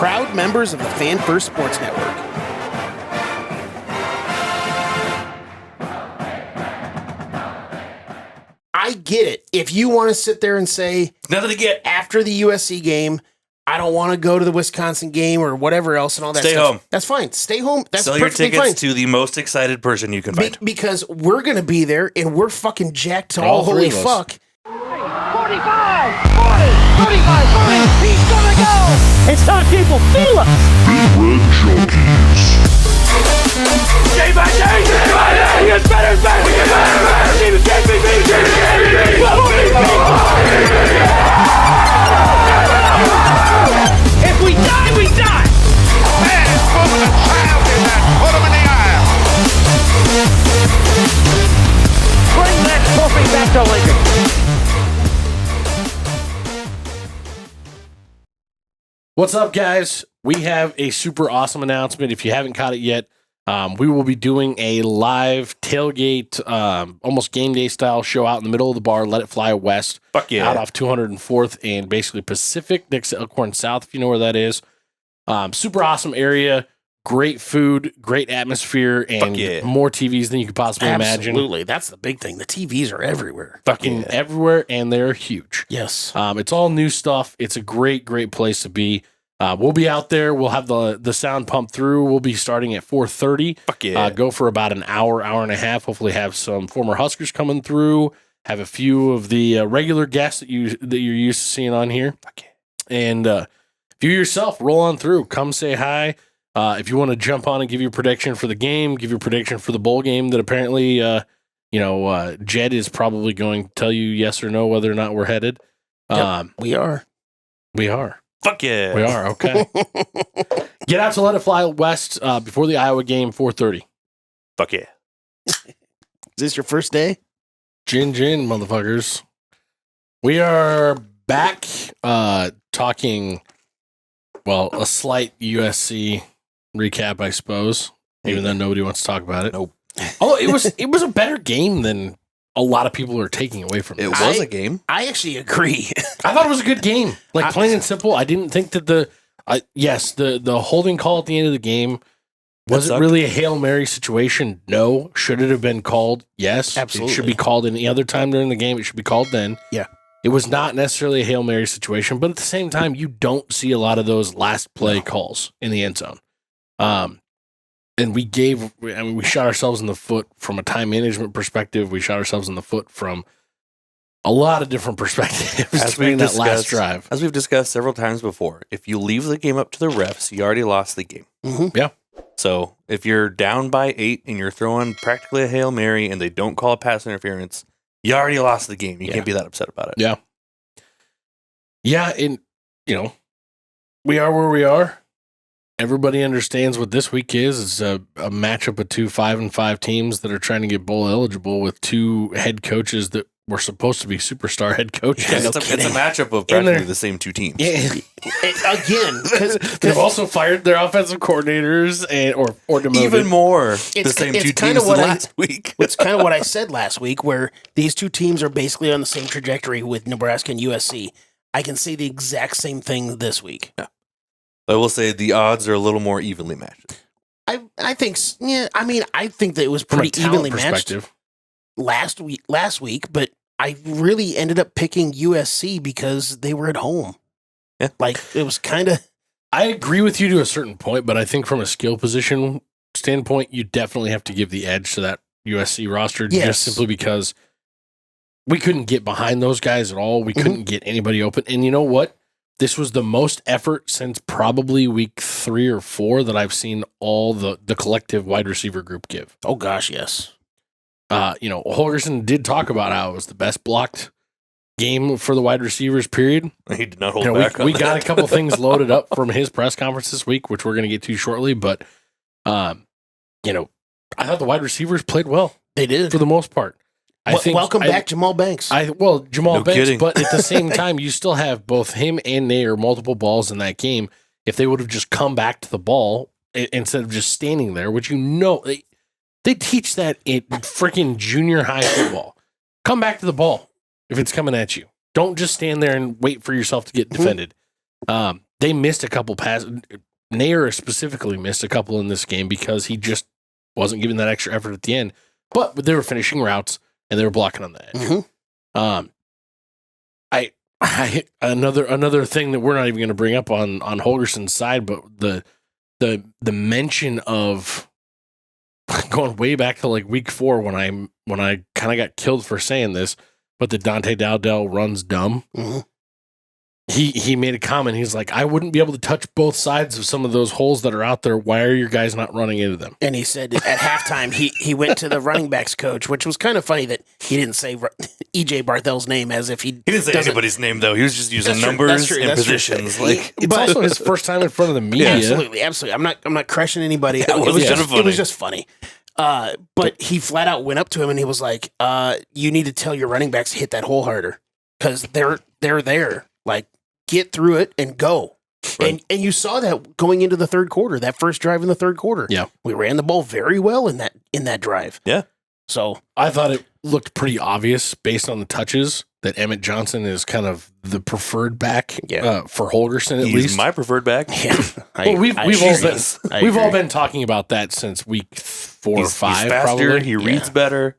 proud members of the Fan First Sports Network. I get it. If you want to sit there and say, nothing to get after the USC game, I don't want to go to the Wisconsin game or whatever else and all that Stay stuff. home. That's fine. Stay home. That's Sell your perfectly tickets fine. to the most excited person you can find. Because we're going to be there and we're fucking jacked to All all holy three of us. fuck. 45, 40, 35, 40, he's gonna go! It's time people feel it! Day by day, we get better and better. We get better and better. Team is If we die, we die! Man, put a child in that. Put him in the aisle. Bring that trophy back to Lincoln. What's up, guys? We have a super awesome announcement. If you haven't caught it yet, we will be doing a live tailgate, almost game day style show out in the middle of the bar. Let it fly west. Fuck yeah. Out off 204th and basically Pacific next to Elkhorn South, if you know where that is. Super awesome area. Great food, great atmosphere, and more TVs than you could possibly imagine. Absolutely. That's the big thing. The TVs are everywhere. Fucking everywhere, and they're huge. Yes. It's all new stuff. It's a great, great place to be. We'll be out there. We'll have the sound pumped through. We'll be starting at 4:30. Fuck yeah. Go for about an hour, hour and a half. Hopefully have some former Huskers coming through. Have a few of the regular guests that you're used to seeing on here. Fuck yeah. And if you yourself roll on through, come say hi. If you want to jump on and give your prediction for the game, give your prediction for the bowl game that apparently, Jed is probably going to tell you yes or no whether or not we're headed. Yep, we are. We are. Fuck yeah. We are, okay. Get out to Let It Fly West before the Iowa game, 4:30. Fuck yeah. Is this your first day? Gin, motherfuckers. We are back talking, well, a slight USC recap, I suppose, even though nobody wants to talk about it. Nope. Although it was a better game than a lot of people are taking away from it. It was a game. I actually agree. I thought it was a good game. Like, plain and simple. I didn't think that the holding call at the end of the game, was it really a Hail Mary situation? No. Should it have been called? Yes. Absolutely. It should be called any other time during the game. It should be called then. Yeah. It was not necessarily a Hail Mary situation, but at the same time, you don't see a lot of those last play calls in the end zone. And we shot ourselves in the foot from a time management perspective. We shot ourselves in the foot from a lot of different perspectives during that last drive. As we've discussed several times before, if you leave the game up to the refs, you already lost the game. Mm-hmm. Yeah. So if you're down by 8 and you're throwing practically a Hail Mary and they don't call a pass interference, you already lost the game. You can't be that upset about it. Yeah. Yeah, and, we are where we are. Everybody understands what this week is. It's a matchup of two 5-5 teams that are trying to get bowl eligible with two head coaches that were supposed to be superstar head coaches. Yeah, it's a matchup of practically the same two teams. Yeah. Again, because They've also fired their offensive coordinators or demoted. Even more the same two teams than last week. It's kind of what I said last week, where these two teams are basically on the same trajectory with Nebraska and USC. I can say the exact same thing this week. Yeah. I will say the odds are a little more evenly matched. I think, yeah. I mean, I think that it was From a pretty talent evenly matched perspective. last week, but I really ended up picking USC because they were at home. Yeah. Like, it was kind of. I agree with you to a certain point, but I think from a skill position standpoint, you definitely have to give the edge to that USC roster just simply because we couldn't get behind those guys at all. We couldn't get anybody open. And you know what? This was the most effort since probably week 3 or 4 that I've seen all the collective wide receiver group give. Oh, gosh, yes. Holgorsen did talk about how it was the best blocked game for the wide receivers, period. He did not hold back on we that. got a couple things loaded up from his press conference this week, which we're going to get to shortly. But, I thought the wide receivers played well. They did. For the most part. Welcome back, Jamal Banks. Jamal No Banks, kidding. but at the same time, you still have both him and Nair multiple balls in that game. If they would have just come back to the ball instead of just standing there, which they teach that in freaking junior high football. Come back to the ball if it's coming at you. Don't just stand there and wait for yourself to get defended. they missed a couple passes. Nair specifically missed a couple in this game because he just wasn't giving that extra effort at the end. But they were finishing routes and they were blocking on the edge. Mm-hmm. Another thing that we're not even going to bring up on Holgorsen's side, but the mention of going way back to like week 4 when I kind of got killed for saying this, but the Dante Dowdell runs dumb. Mm-hmm. He made a comment. He's like, I wouldn't be able to touch both sides of some of those holes that are out there. Why are your guys not running into them? And he said at halftime, he went to the running backs coach, which was kind of funny that he didn't say EJ Barthel's name as if he didn't say anybody's name, though. He was just using numbers and positions. Like, it's also his first time in front of the media. Absolutely. I'm not crushing anybody. It was just funny. But he flat out went up to him and he was like, you need to tell your running backs to hit that hole harder because they're there. Like, get through it and go. Right. And you saw that going into the third quarter, that first drive in the third quarter. Yeah. We ran the ball very well in that drive. Yeah. So I thought it looked pretty obvious based on the touches that Emmett Johnson is kind of the preferred back for Holgorsen at least. He's my preferred back. Yeah. We've all been talking about that since week 4 or 5. He's faster. Probably. He reads better.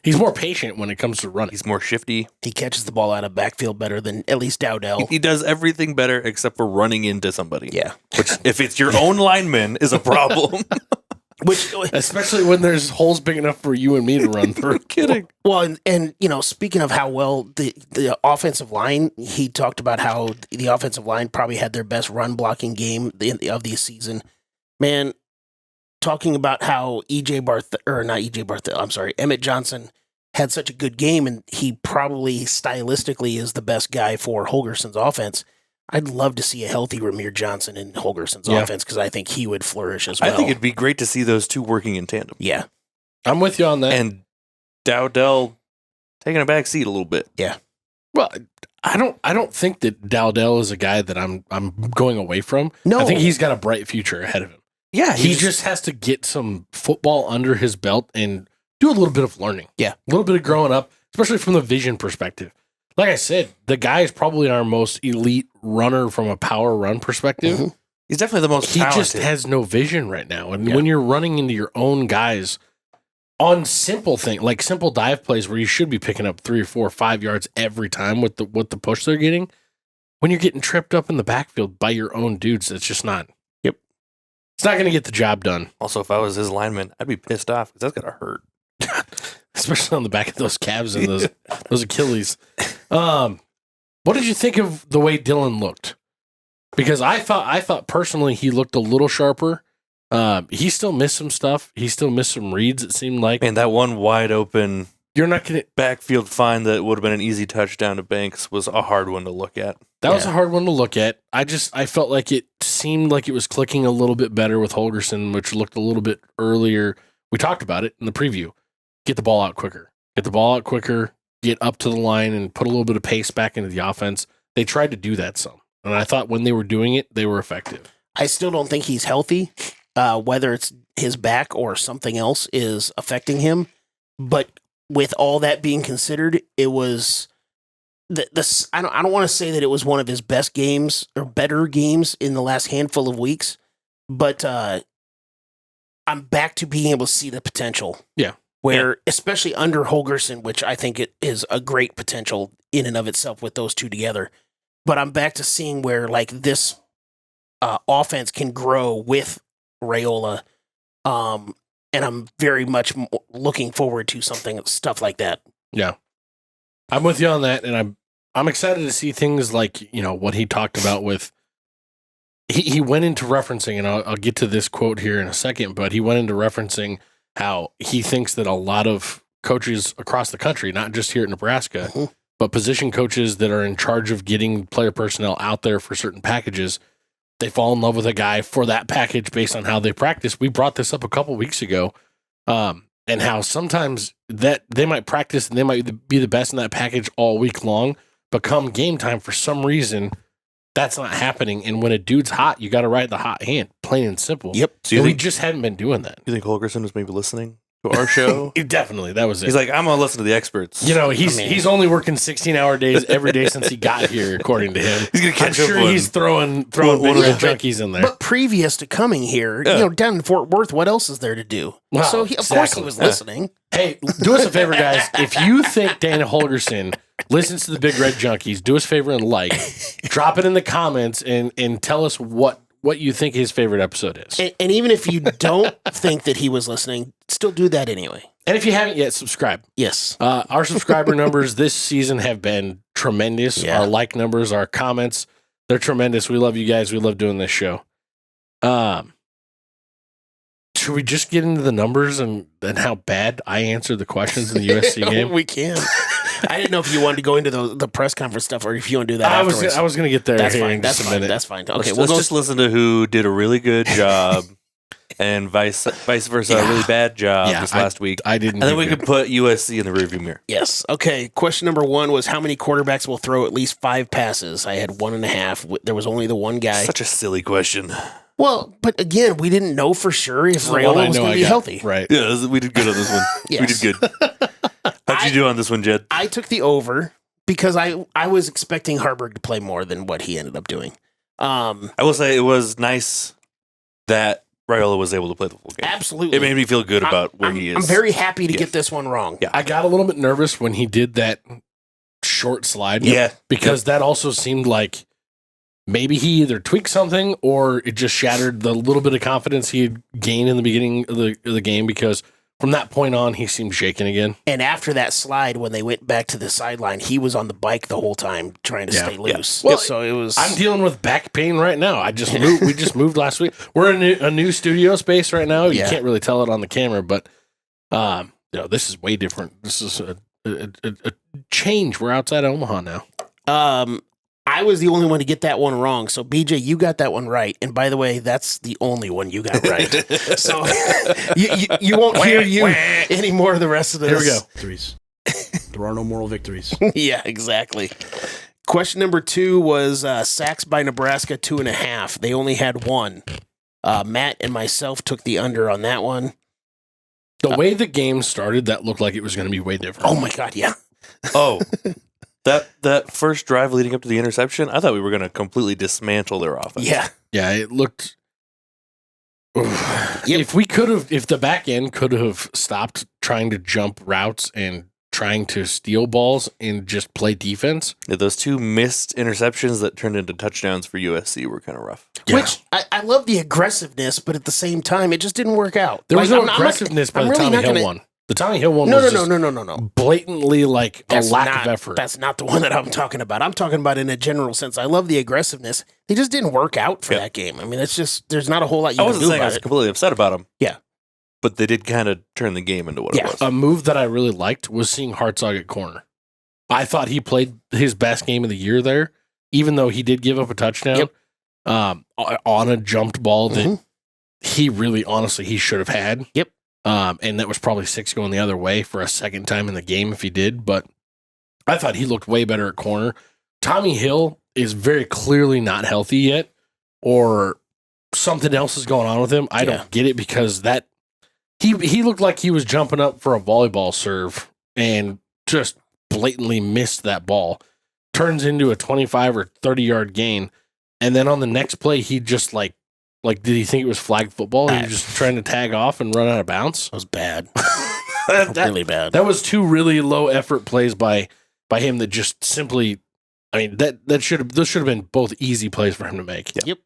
He's more patient when it comes to running. He's more shifty. He catches the ball out of backfield better than at least Dowdell. He does everything better except for running into somebody. Yeah. Which, if it's your own lineman, is a problem. Which, especially when there's holes big enough for you and me to run through. Kidding. Well, and speaking of how well the offensive line, he talked about how the offensive line probably had their best run blocking game of the season. Man, talking about how Emmett Johnson had such a good game, and he probably stylistically is the best guy for Holgorsen's offense. I'd love to see a healthy Ramir Johnson in Holgorsen's offense because I think he would flourish as well. I think it'd be great to see those two working in tandem. Yeah. I'm with you on that. And Dowdell taking a back seat a little bit. Yeah. Well, I don't think that Dowdell is a guy that I'm going away from. No. I think he's got a bright future ahead of him. Yeah. He just has to get some football under his belt and do a little bit of learning. Yeah. A little bit of growing up, especially from the vision perspective. Like I said, the guy is probably our most elite runner from a power run perspective. Mm-hmm. He's definitely the most talented. He just has no vision right now. And when you're running into your own guys on simple things, like simple dive plays where you should be picking up 3 or 4 or 5 yards every time with the push they're getting, when you're getting tripped up in the backfield by your own dudes, it's just not. Yep. It's not going to get the job done. Also, if I was his lineman, I'd be pissed off because that's going to hurt. Especially on the back of those calves and those Achilles. What did you think of the way Dylan looked? Because I thought personally he looked a little sharper. He still missed some stuff. He still missed some reads, it seemed like. And that one wide open You're not gonna backfield find that would have been an easy touchdown to Banks was a hard one to look at. That was a hard one to look at. I felt like it seemed like it was clicking a little bit better with Holgorsen, which looked a little bit earlier. We talked about it in the preview. Get the ball out quicker. Get up to the line and put a little bit of pace back into the offense. They tried to do that some. And I thought when they were doing it, they were effective. I still don't think he's healthy, whether it's his back or something else is affecting him. But with all that being considered, it was I don't want to say that it was one of his best games or better games in the last handful of weeks, but I'm back to being able to see the potential. Yeah. Where, especially under Holgorsen, which I think it is a great potential in and of itself with those two together. But I'm back to seeing where like this offense can grow with Raiola. And I'm very much looking forward to stuff like that. Yeah. I'm with you on that. And I'm excited to see things like, what he talked about with, he went into referencing, and I'll get to this quote here in a second, but he went into referencing how he thinks that a lot of coaches across the country, not just here at Nebraska, but position coaches that are in charge of getting player personnel out there for certain packages, they fall in love with a guy for that package based on how they practice. We brought this up a couple weeks ago, and how sometimes that they might practice and they might be the best in that package all week long, but come game time, for some reason, that's not happening. And when a dude's hot, you got to ride the hot hand, plain and simple. Yep. So we just haven't been doing that. You think Holgorsen was maybe listening? to our show. Definitely, that was it. He's like, I'm gonna listen to the experts. You know, he's only working 16-hour days every day since he got here, according to him. He's gonna catch I'm up sure one. he's throwing one of the junkies in there. But previous to coming here, down in Fort Worth, what else is there to do? Wow, so, of course, he was listening. Hey, do us a favor, guys. If you think Dana Holgorsen listens to the Big Red Junkies, do us a favor and drop it in the comments and tell us what you think his favorite episode is. And even if you don't think that he was listening, still do that anyway. And if you haven't yet, subscribe. Yes. Our subscriber numbers this season have been tremendous. Yeah. Our like numbers, our comments, they're tremendous. We love you guys. We love doing this show. Should we just get into the numbers and how bad I answered the questions in the USC game? We can. I didn't know if you wanted to go into the press conference stuff or if you want to do that afterwards. I was going to get there. That's here fine. in That's just a fine. minute. That's fine. Okay, Let's just listen to who did a really good job and vice versa, a really bad job this last week. I didn't. And then we could put USC in the rearview mirror. Yes. Okay. Question number 1 was how many quarterbacks will throw at least 5 passes? I had 1.5. There was only the one guy. Such a silly question. Well, but again, we didn't know for sure if the one Rhule I was know going to I be got. healthy. Right. Yeah, we did good on this one. Yes. We did good. How'd you do on this one, Jed? I took the over because I was expecting Harburg to play more than what he ended up doing. I will say it was nice that Raiola was able to play the full game. Absolutely. It made me feel good about where he is. I'm very happy to get this one wrong. Yeah. I got a little bit nervous when he did that short slide. Yeah. Because that also seemed like maybe he either tweaked something or it just shattered the little bit of confidence he had gained in the beginning of the game, because from that point on, he seemed shaken again. And after that slide, when they went back to the sideline, he was on the bike the whole time trying to stay loose. Well, so it was. I'm dealing with back pain right now. I just moved. We just moved last week. We're in a new studio space right now. You can't really tell it on the camera, but this is way different. This is a change. We're outside of Omaha now. I was the only one to get that one wrong. So, BJ, you got that one right. And by the way, that's the only one you got right. So, you won't hear you any more of the rest of this. Here we go. Victories. There are no moral victories. Yeah, exactly. Question number 2 was sacks by Nebraska, 2.5. They only had 1. Matt and myself took the under on that one. The way the game started, that looked like it was going to be way different. Oh, my God, yeah. Oh, that first drive leading up to the interception, I thought we were going to completely dismantle their offense. Yeah. Yeah, it looked. If the back end could have stopped trying to jump routes and trying to steal balls and just play defense. Yeah, those 2 missed interceptions that turned into touchdowns for USC were kind of rough. Yeah. Which I love the aggressiveness, but at the same time, it just didn't work out. There was no I'm not- aggressiveness by I'm the really Tommy not Hill gonna- one. The Tommy Hill one No, was no. blatantly like That's a lack not- of effort. That's not the one that I'm talking about. I'm talking about in a general sense. I love the aggressiveness. They just didn't work out for that game. I mean, it's just, there's not a whole lot you I can wasn't do saying I about was it. completely upset about them. Yeah. But they did kind of turn the game into what it was. A move that I really liked was seeing Hartzog at corner. I thought he played his best game of the year there, even though he did give up a touchdown on a jumped ball that he really, honestly, he should have had. Yep. And that was probably 6 going the other way for a second time in the game if he did. But I thought he looked way better at corner. Tommy Hill is very clearly not healthy yet, or something else is going on with him. I don't get it, because that he looked like he was jumping up for a volleyball serve and just blatantly missed that ball. Turns into a 25 or 30-yard gain. And then on the next play, he just like, did he think it was flag football? He was just trying to tag off and run out of bounds? That was bad. Really bad. That was 2 really low effort plays by him that just simply, I mean, those should have been both easy plays for him to make. Yep.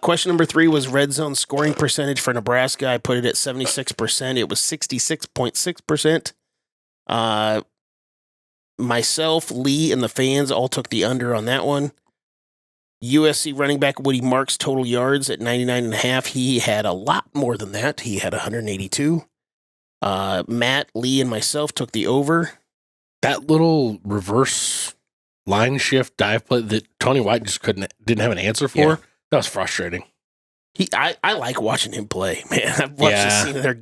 Question number 3 was red zone scoring percentage for Nebraska. I put it at 76%. It was 66.6%. Myself, Lee, and the fans all took the under on that one. USC running back Woody Marks total yards at 99.5. He had a lot more than that. He had 182. Matt, Lee, and myself took the over. That little reverse line shift dive play that Tony White just didn't have an answer for, that was frustrating. I like watching him play, man. I've watched a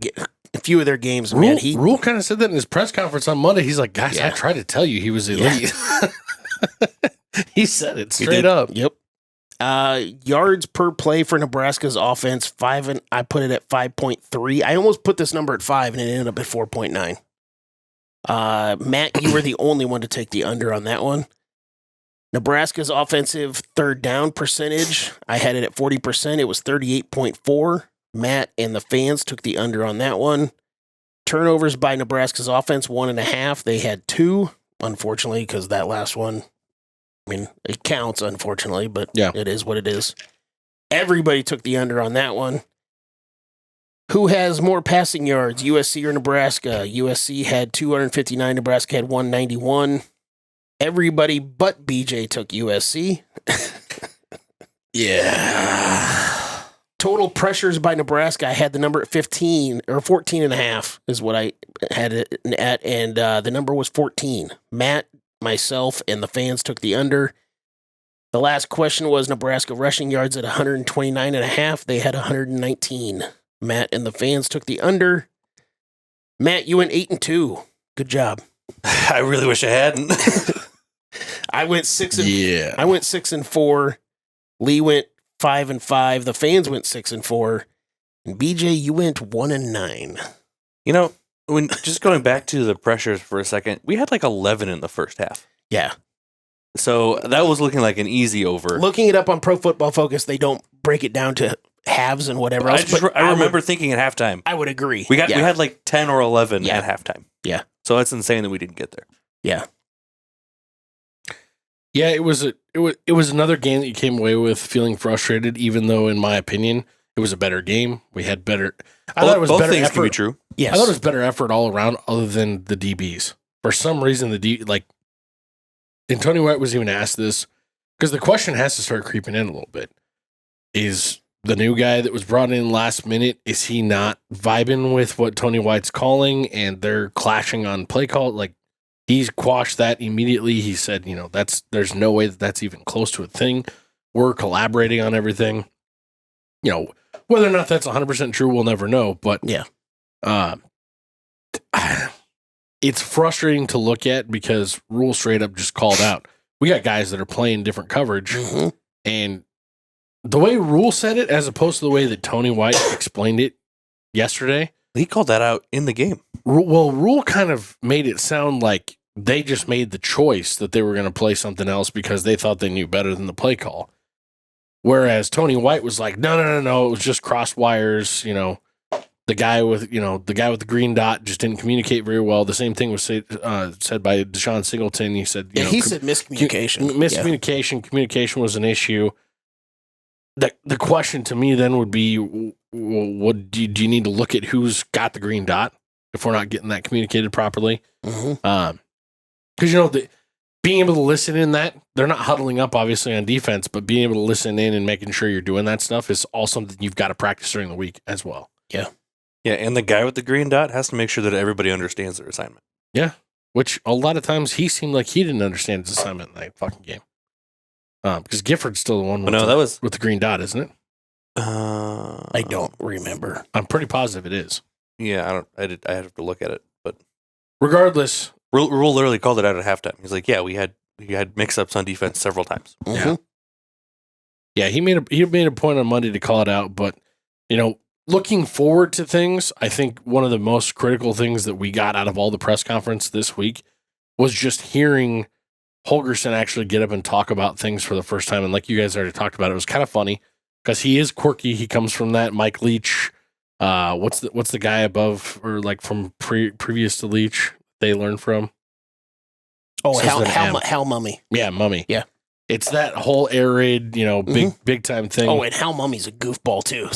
few of their games. Rhule kind of said that in his press conference on Monday. He's like, guys, I tried to tell you he was elite. He said it straight up. Yep. Yards per play for Nebraska's offense, I put it at 5.3. I almost put this number at 5, and it ended up at 4.9. Matt, you were the only one to take the under on that one. Nebraska's offensive third down percentage, I had it at 40%. It was 38.4. Matt and the fans took the under on that one. Turnovers by Nebraska's offense, 1.5. They had 2, unfortunately, because that last one, I mean, it counts, unfortunately, but It is what it is. Everybody took the under on that one. Who has more passing yards, USC or Nebraska? USC had 259. Nebraska had 191. Everybody but BJ took USC. Yeah. Total pressures by Nebraska, I had the number at 15 or 14.5 is what I had it at, and the number was 14. Matt, myself, and the fans took the under. The last question was Nebraska rushing yards at 129.5. They had 119. Matt and the fans took the under. Matt, you went 8-2. Good job. I really wish I hadn't. I went 6 and Yeah. I went 6-4. Lee went 5-5. The fans went 6-4. And BJ, you went 1-9. You know, when just going back to the pressures for a second, we had like 11 in the first half. Yeah. So that was looking like an easy over. Looking it up on Pro Football Focus, they don't break it down to halves and whatever else. I remember thinking at halftime. I would agree. We had like 10 or 11 Yeah. at halftime. Yeah. So that's insane that we didn't get there. Yeah. Yeah, it was another game that you came away with feeling frustrated, even though, in my opinion, it was a better game. We had better. I thought it was both better things effort. can be true. Yes. I thought it was better effort all around, other than the DBs. For some reason, and Tony White was even asked this, because the question has to start creeping in a little bit. Is the new guy that was brought in last minute, is he not vibing with what Tony White's calling, and they're clashing on play call? Like, he's quashed that immediately. He said, there's no way that that's even close to a thing. We're collaborating on everything. Whether or not that's 100% true, we'll never know. But yeah, it's frustrating to look at because Rhule straight up just called out. We got guys that are playing different coverage, and the way Rhule said it, as opposed to the way that Tony White explained it yesterday, He called that out in the game. Rhule kind of made it sound like they just made the choice that they were going to play something else because they thought they knew better than the play call. Whereas Tony White was like, no, it was just cross wires. The guy with the green dot just didn't communicate very well. The same thing was said by Deshaun Singleton. He said, he said miscommunication. Miscommunication, communication was an issue. The question to me then would be, what do you need to look at who's got the green dot if we're not getting that communicated properly? Because being able to listen in that, they're not huddling up obviously on defense, but being able to listen in and making sure you're doing that stuff is all something you've got to practice during the week as well. Yeah. Yeah, and the guy with the green dot has to make sure that everybody understands their assignment. Yeah, which a lot of times he seemed like he didn't understand his assignment in that fucking game. Because Gifford's still the one with the green dot, isn't it? I don't remember. I'm pretty positive it is. Yeah, I have to look at it, but regardless, Rhule literally called it out at halftime. He's like, "Yeah, we had mix-ups on defense several times." Yeah, he made a point on Monday to call it out, but looking forward to things, I think one of the most critical things that we got out of all the press conference this week was just hearing Holgorsen actually get up and talk about things for the first time. And like you guys already talked about, it was kind of funny because he is quirky. He comes from that Mike Leach. What's the guy above or like from previous to Leach they learned from? Oh, Hal Mummy. Yeah, Mummy. Yeah. It's that whole air raid, big time thing. Oh, and Hal Mummy's a goofball too.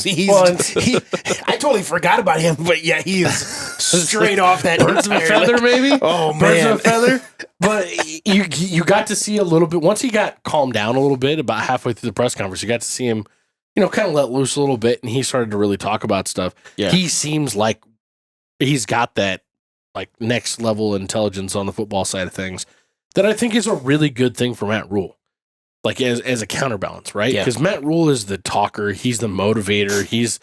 I totally forgot about him, but yeah, he is straight off that birds of a feather, maybe. Oh man, birds of a feather. But you got to see a little bit once he got calmed down a little bit about halfway through the press conference. You got to see him, kind of let loose a little bit, and he started to really talk about stuff. Yeah. He seems like he's got that like next level intelligence on the football side of things that I think is a really good thing for Matt Rhule. Like as a counterbalance, right? Because Matt Rhule is the talker, he's the motivator, he's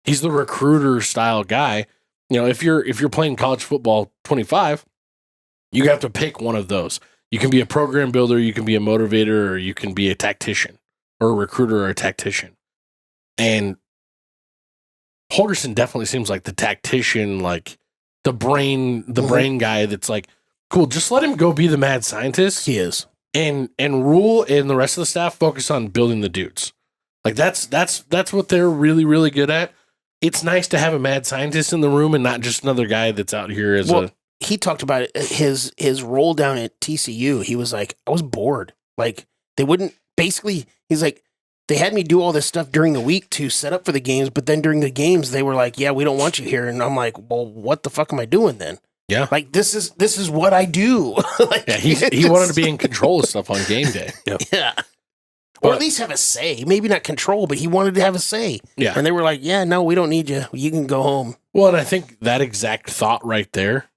the recruiter style guy. If you're playing college football 25, you have to pick one of those. You can be a program builder, you can be a motivator, or you can be a tactician. or a recruiter or a tactician. And Holgorsen definitely seems like the tactician, like the brain guy that's like, cool, just let him go be the mad scientist. He is. And Rhule and the rest of the staff focus on building the dudes. Like that's what they're really, really good at. It's nice to have a mad scientist in the room and not just another guy that's out here as he talked about it, his role down at TCU. He was like, I was bored. Like they wouldn't basically, he's like, they had me do all this stuff during the week to set up for the games, but then during the games they were like, yeah, we don't want you here. And I'm like, well, what the fuck am I doing then? Yeah. Like this is what I do. Like, yeah, he wanted to be in control of stuff on game day. Yep. Yeah. Or at least have a say. Maybe not control, but he wanted to have a say. Yeah. And they were like, yeah, no, we don't need you. You can go home. Well, and I think that exact thought right there,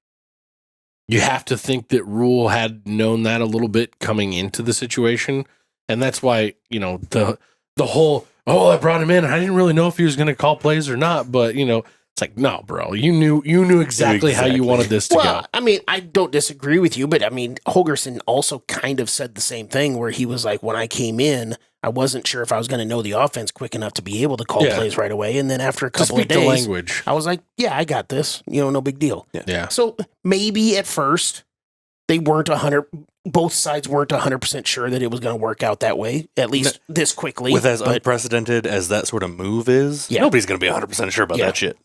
you have to think that Rhule had known that a little bit coming into the situation. And that's why, the whole, I brought him in. I didn't really know if he was going to call plays or not, but, it's like, no, bro, you knew exactly how you wanted this to go. I mean, I don't disagree with you, but I mean, Holgorsen also kind of said the same thing where he was like, when I came in, I wasn't sure if I was going to know the offense quick enough to be able to call plays right away. And then after a couple of days, the language. I was like, yeah, I got this. No big deal. Yeah. So maybe at first they weren't both sides weren't 100% sure that it was going to work out that way, at least this quickly. With as unprecedented as that sort of move is, nobody's going to be 100% sure about that shit.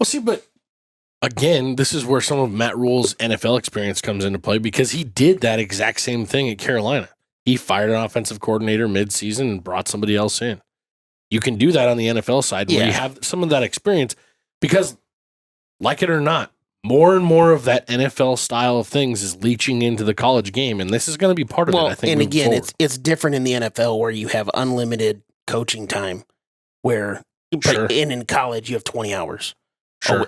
Well, see, but again, this is where some of Matt Rhule's NFL experience comes into play because he did that exact same thing at Carolina. He fired an offensive coordinator mid-season and brought somebody else in. You can do that on the NFL side where you have some of that experience because, like it or not, more and more of that NFL style of things is leaching into the college game, and this is going to be part of it, I think. And again, it's different in the NFL where you have unlimited coaching time, but in college you have 20 hours.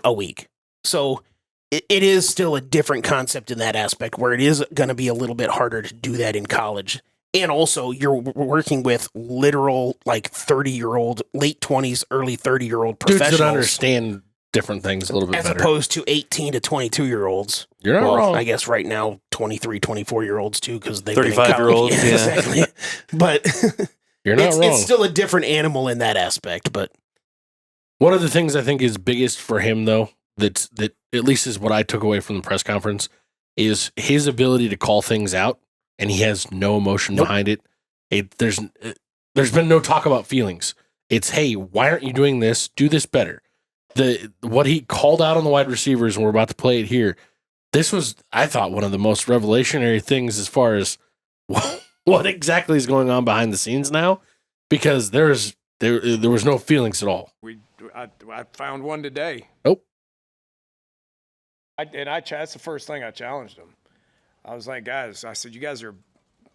A week. So it is still a different concept in that aspect where it is going to be a little bit harder to do that in college. And also you're working with literal like 30-year-old, late 20s, early 30-year-old professionals. Dudes that understand different things a little bit better. As opposed to 18 to 22-year-olds. You're not wrong. I guess right now 23, 24-year-olds too because they've 35-year-olds. Yeah, exactly. But you're not wrong. It's still a different animal in that aspect, but one of the things I think is biggest for him, though, that at least is what I took away from the press conference, is his ability to call things out, and he has no emotion behind it. There's been no talk about feelings. It's, hey, why aren't you doing this? Do this better. What he called out on the wide receivers, and we're about to play it here, this was, I thought, one of the most revelationary things as far as what exactly is going on behind the scenes now, because there was no feelings at all. I found one today. Oh. That's the first thing I challenged him. I was like, guys, I said, you guys are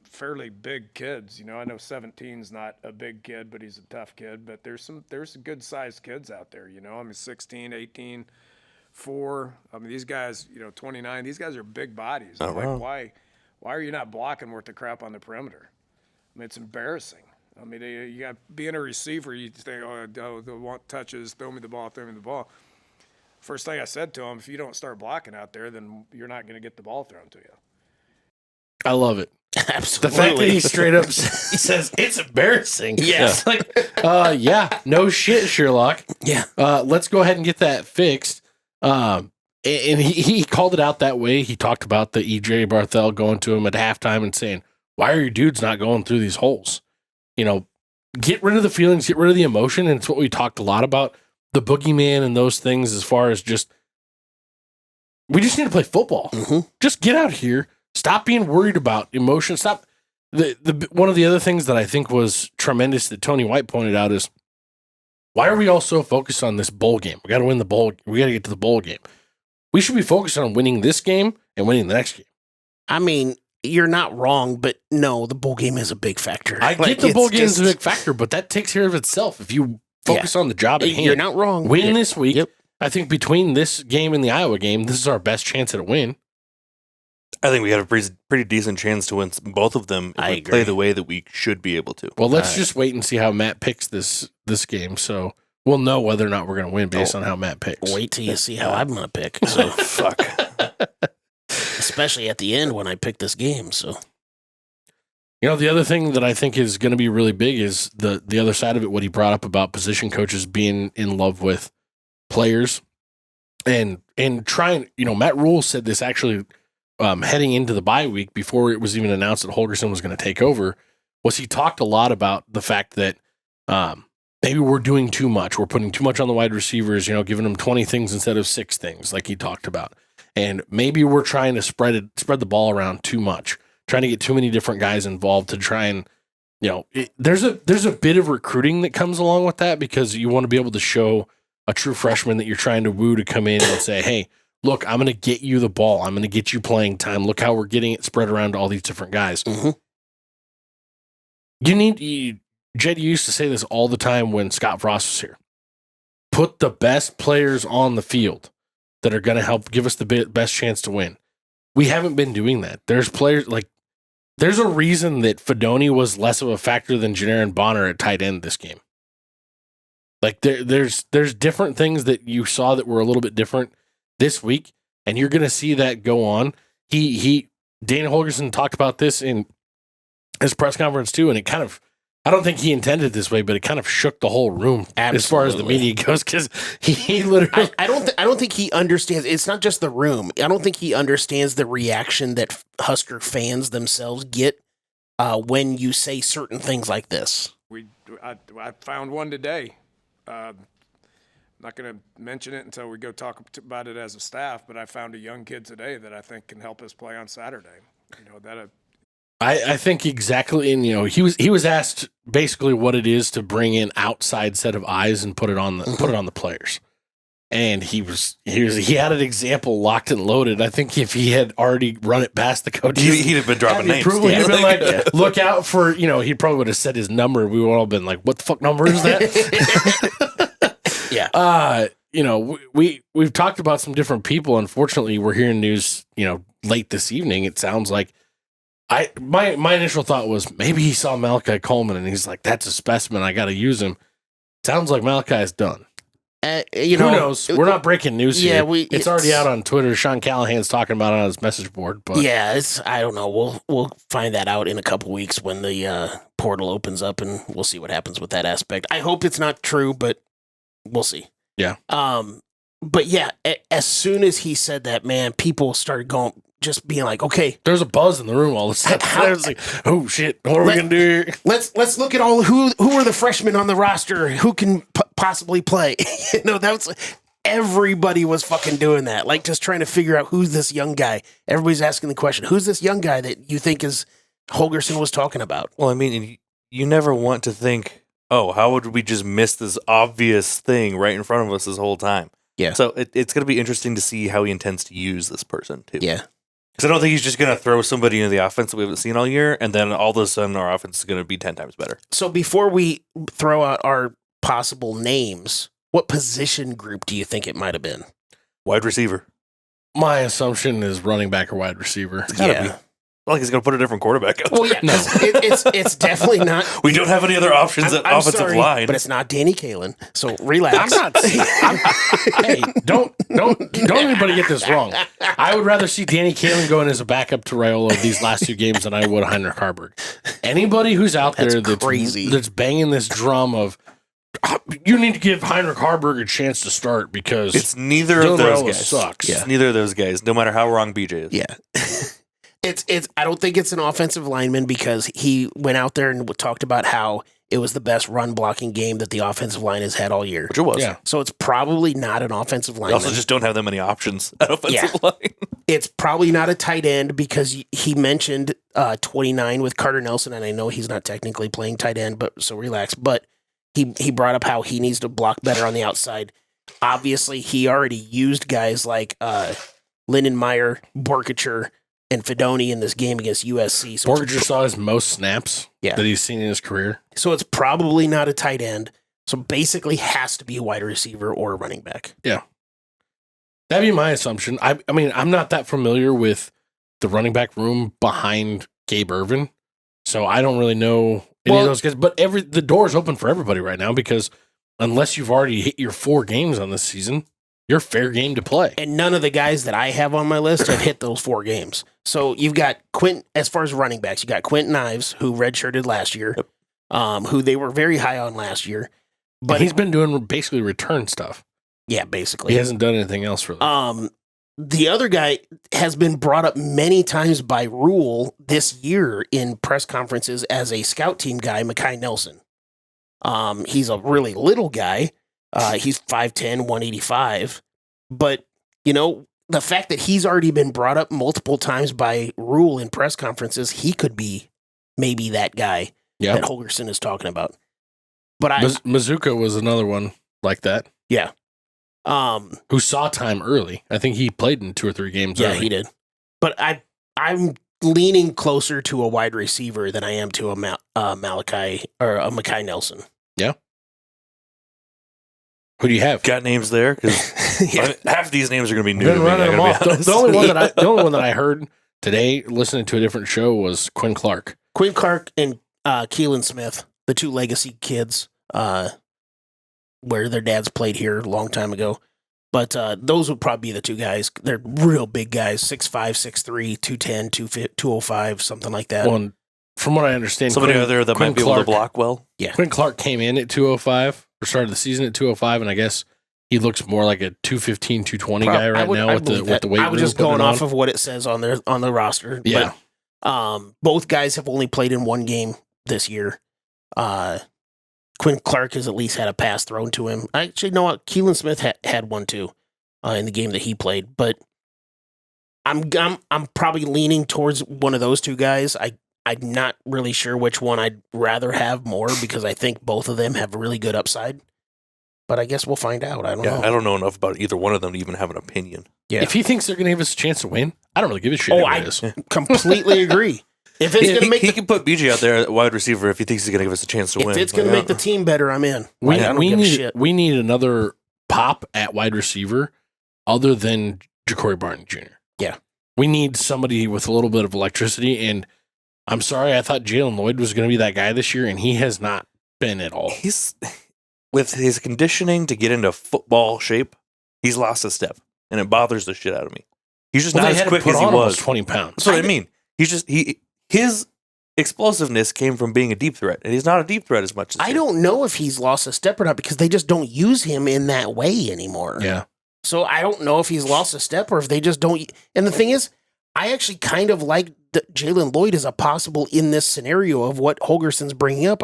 fairly big kids. I know 17's not a big kid, but he's a tough kid. But there's some good sized kids out there. I mean, 16, 18, 4. I mean, these guys, 29. These guys are big bodies. I'm like, why are you not blocking worth the crap on the perimeter? I mean, it's embarrassing. I mean, you got being a receiver, you think, they want touches, throw me the ball. First thing I said to him, if you don't start blocking out there, then you're not going to get the ball thrown to you. I love it. Absolutely. The fact that he straight up says it's embarrassing. Yeah. It's like, no shit, Sherlock. Yeah. Let's go ahead and get that fixed. And he called it out that way. He talked about the EJ Barthel going to him at halftime and saying, why are your dudes not going through these holes? Get rid of the feelings, get rid of the emotion. And it's what we talked a lot about, the boogeyman and those things as far as we just need to play football. Mm-hmm. Just get out here. Stop being worried about emotion. Stop. One of the other things that I think was tremendous that Tony White pointed out is, why are we all so focused on this bowl game? We got to win the bowl. We got to get to the bowl game. We should be focused on winning this game and winning the next game. I mean, you're not wrong, but no, the bowl game is a big factor. I get the bowl game is a big factor, but that takes care of itself. If you focus on the job at hand, you're not wrong. Win this week. Yep. I think between this game and the Iowa game, this is our best chance at a win. I think we have a pretty decent chance to win both of them if we play the way that we should be able to. Well, let's just wait and see how Matt picks this game. So we'll know whether or not we're going to win based on how Matt picks. Wait till you see how I'm going to pick. So fuck. Especially at the end when I pick this game. So The other thing that I think is going to be really big is the other side of it, what he brought up about position coaches being in love with players and trying, Matt Rhule said this actually heading into the bye week before it was even announced that Holgorsen was going to take over, was he talked a lot about the fact that maybe we're doing too much. We're putting too much on the wide receivers, giving them 20 things instead of 6 things like he talked about. And maybe we're trying to spread the ball around too much, trying to get too many different guys involved to try and, there's a bit of recruiting that comes along with that because you want to be able to show a true freshman that you're trying to woo to come in and say, hey, look, I'm going to get you the ball. I'm going to get you playing time. Look how we're getting it spread around to all these different guys. Mm-hmm. Jed used to say this all the time when Scott Frost was here. Put the best players on the field that are going to help give us the best chance to win. We haven't been doing that. There's players there's a reason that Fedoni was less of a factor than Janarin Bonner at tight end this game. There's different things that you saw that were a little bit different this week, and you're going to see that go on. Dana Holgorsen talked about this in his press conference too, and it kind of, I don't think he intended it this way, but it kind of shook the whole room as far as the media goes, because he literally. I don't think he understands. It's not just the room. I don't think he understands the reaction that Husker fans themselves get when you say certain things like this. I found one today. Not going to mention it until we go talk about it as a staff, but I found a young kid today that I think can help us play on Saturday. I think exactly, and he was asked basically what it is to bring in outside set of eyes and put it on the players, and he had an example locked and loaded. I think if he had already run it past the coaches, he'd have been dropping names. He'd have been like, look out for he probably would have said his number. We would all been like, what the fuck number is that? Yeah. We've talked about some different people. Unfortunately, we're hearing news, late this evening. It sounds like my initial thought was maybe he saw Malachi Coleman and he's like, that's a specimen. I got to use him. Sounds like Malachi is done. Who knows? We're not breaking news here. It's already out on Twitter. Sean Callahan's talking about it on his message board. But yeah, I don't know. We'll find that out in a couple weeks when the portal opens up, and we'll see what happens with that aspect. I hope it's not true, but we'll see. Yeah. But yeah, as soon as he said that, man, people started just being like, okay, there's a buzz in the room all of a sudden. I was like, oh shit, what are we gonna do here? Let's look at all who are the freshmen on the roster who can possibly play. That was everybody was fucking doing that, like just trying to figure out who's this young guy. Everybody's asking the question, who's this young guy that you think is Holgorsen was talking about? Well, I mean, you never want to think, oh, how would we just miss this obvious thing right in front of us this whole time? Yeah. So it's going to be interesting to see how he intends to use this person, too. Yeah. Because I don't think he's just going to throw somebody into the offense that we haven't seen all year, and then all of a sudden our offense is going to be 10 times better. So before we throw out our possible names, what position group do you think it might have been? Wide receiver. My assumption is running back or wide receiver. It's gotta be. Like he's going to put a different quarterback out. Well, yeah, no. it's definitely not. We don't have any other options at offensive line. But it's not Danny Kaelin, so relax. Hey, don't anybody get this wrong. I would rather see Danny Kaelin going as a backup to Raiola these last 2 games than I would Heinrich Harburg. Anybody who's out there that's crazy, that's banging this drum of you need to give Heinrich Harburg a chance to start because it's neither of those guys. Sucks. Yeah. It's neither of those guys, no matter how wrong BJ is. Yeah. It's I don't think it's an offensive lineman because he went out there and talked about how it was the best run blocking game that the offensive line has had all year. Which it was. Yeah. So it's probably not an offensive lineman. We also just don't have that many options at offensive line. It's probably not a tight end because he mentioned 29 with Carter Nelson, and I know he's not technically playing tight end, but so relax. But he brought up how he needs to block better on the outside. Obviously, he already used guys like Lindenmeyer, Borkacher, and Fedoni in this game against USC. So Borkacher saw his most snaps that he's seen in his career. So it's probably not a tight end. So basically has to be a wide receiver or a running back. Yeah. That'd be my assumption. I mean, I'm not that familiar with the running back room behind Gabe Ervin, so I don't really know any of those guys. But the door is open for everybody right now because unless you've already hit your 4 games on this season, you're fair game to play. And none of the guys that I have on my list have hit those 4 games. So you've got as far as running backs, you got Quentin Ives, who redshirted last year, who they were very high on last year. But and he's been doing basically return stuff. Yeah, basically. He hasn't done anything else for them. The other guy has been brought up many times by Rhule this year in press conferences as a scout team guy, Mekhi Nelson. He's a really little guy. He's 5'10", 185. But, the fact that he's already been brought up multiple times by Rhule in press conferences, he could be maybe that guy that Holgorsen is talking about. But Mazuka was another one like that. Yeah. Who saw time early. I think he played in 2 or 3 games early. Yeah, he did. But I'm leaning closer to a wide receiver than I am to a Malachi or a Mekhi Nelson. Yeah. Who do you have? Got names there? Because half these names are going to be new. Been running them off. The only one that I heard today, listening to a different show, was Quinn Clark. Quinn Clark and Keelan Smith, the 2 legacy kids, where their dads played here a long time ago. But those would probably be the 2 guys. They're real big guys, 6'5", 6'3", 210, 205, something like that. Well, from what I understand, somebody out there that might be able to block well. Yeah. Quinn Clark came in at 205, or started the season at 205, and I guess he looks more like a 215, 220 guy right now with the weight room. I was just going off of what it says on the roster. Yeah. But, both guys have only played in 1 game this year. Quinn Clark has at least had a pass thrown to him. Actually, no, Keelan Smith had one too in the game that he played. But I'm probably leaning towards one of those 2 guys. I'm not really sure which one I'd rather have more because I think both of them have really good upside. But I guess we'll find out. I don't know. I don't know enough about either one of them to even have an opinion. Yeah. If he thinks they're going to give us a chance to win, I don't really give a shit. I completely agree. If it's going to make he can put BJ out there at wide receiver if he thinks he's going to give us a chance to win. If it's going to make the team better, I'm in. We need another pop at wide receiver other than Ja'Cory Barton Jr. Yeah. We need somebody with a little bit of electricity, and I'm sorry, I thought Jalen Lloyd was going to be that guy this year, and he has not been at all. He's, with his conditioning to get into football shape, he's lost a step, and it bothers the shit out of me. He's just not as quick as he was. 20 pounds. That's what I mean. His explosiveness came from being a deep threat, and he's not a deep threat as much as I don't know if he's lost a step or not because they just don't use him in that way anymore. Yeah. So I don't know if he's lost a step or if they just don't. And the thing is, I actually kind of like Jalen Lloyd as a possible in this scenario of what Holgorsen's bringing up.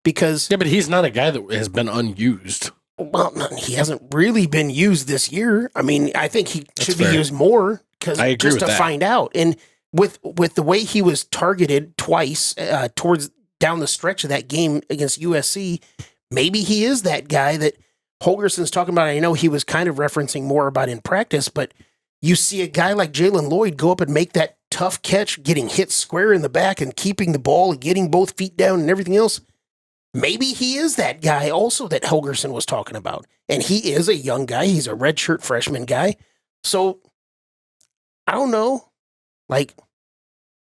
Because but he's not a guy that has been unused. Well, he hasn't really been used this year. I mean, I think he should be used more just to find out. And with the way he was targeted twice towards down the stretch of that game against USC, maybe he is that guy that Holgorsen's talking about. I know he was kind of referencing more about in practice, but you see a guy like Jalen Lloyd go up and make that tough catch, getting hit square in the back and keeping the ball and getting both feet down and everything else. Maybe he is that guy also that Holgorsen was talking about. And he is a young guy. He's a redshirt freshman guy. So, I don't know. Like,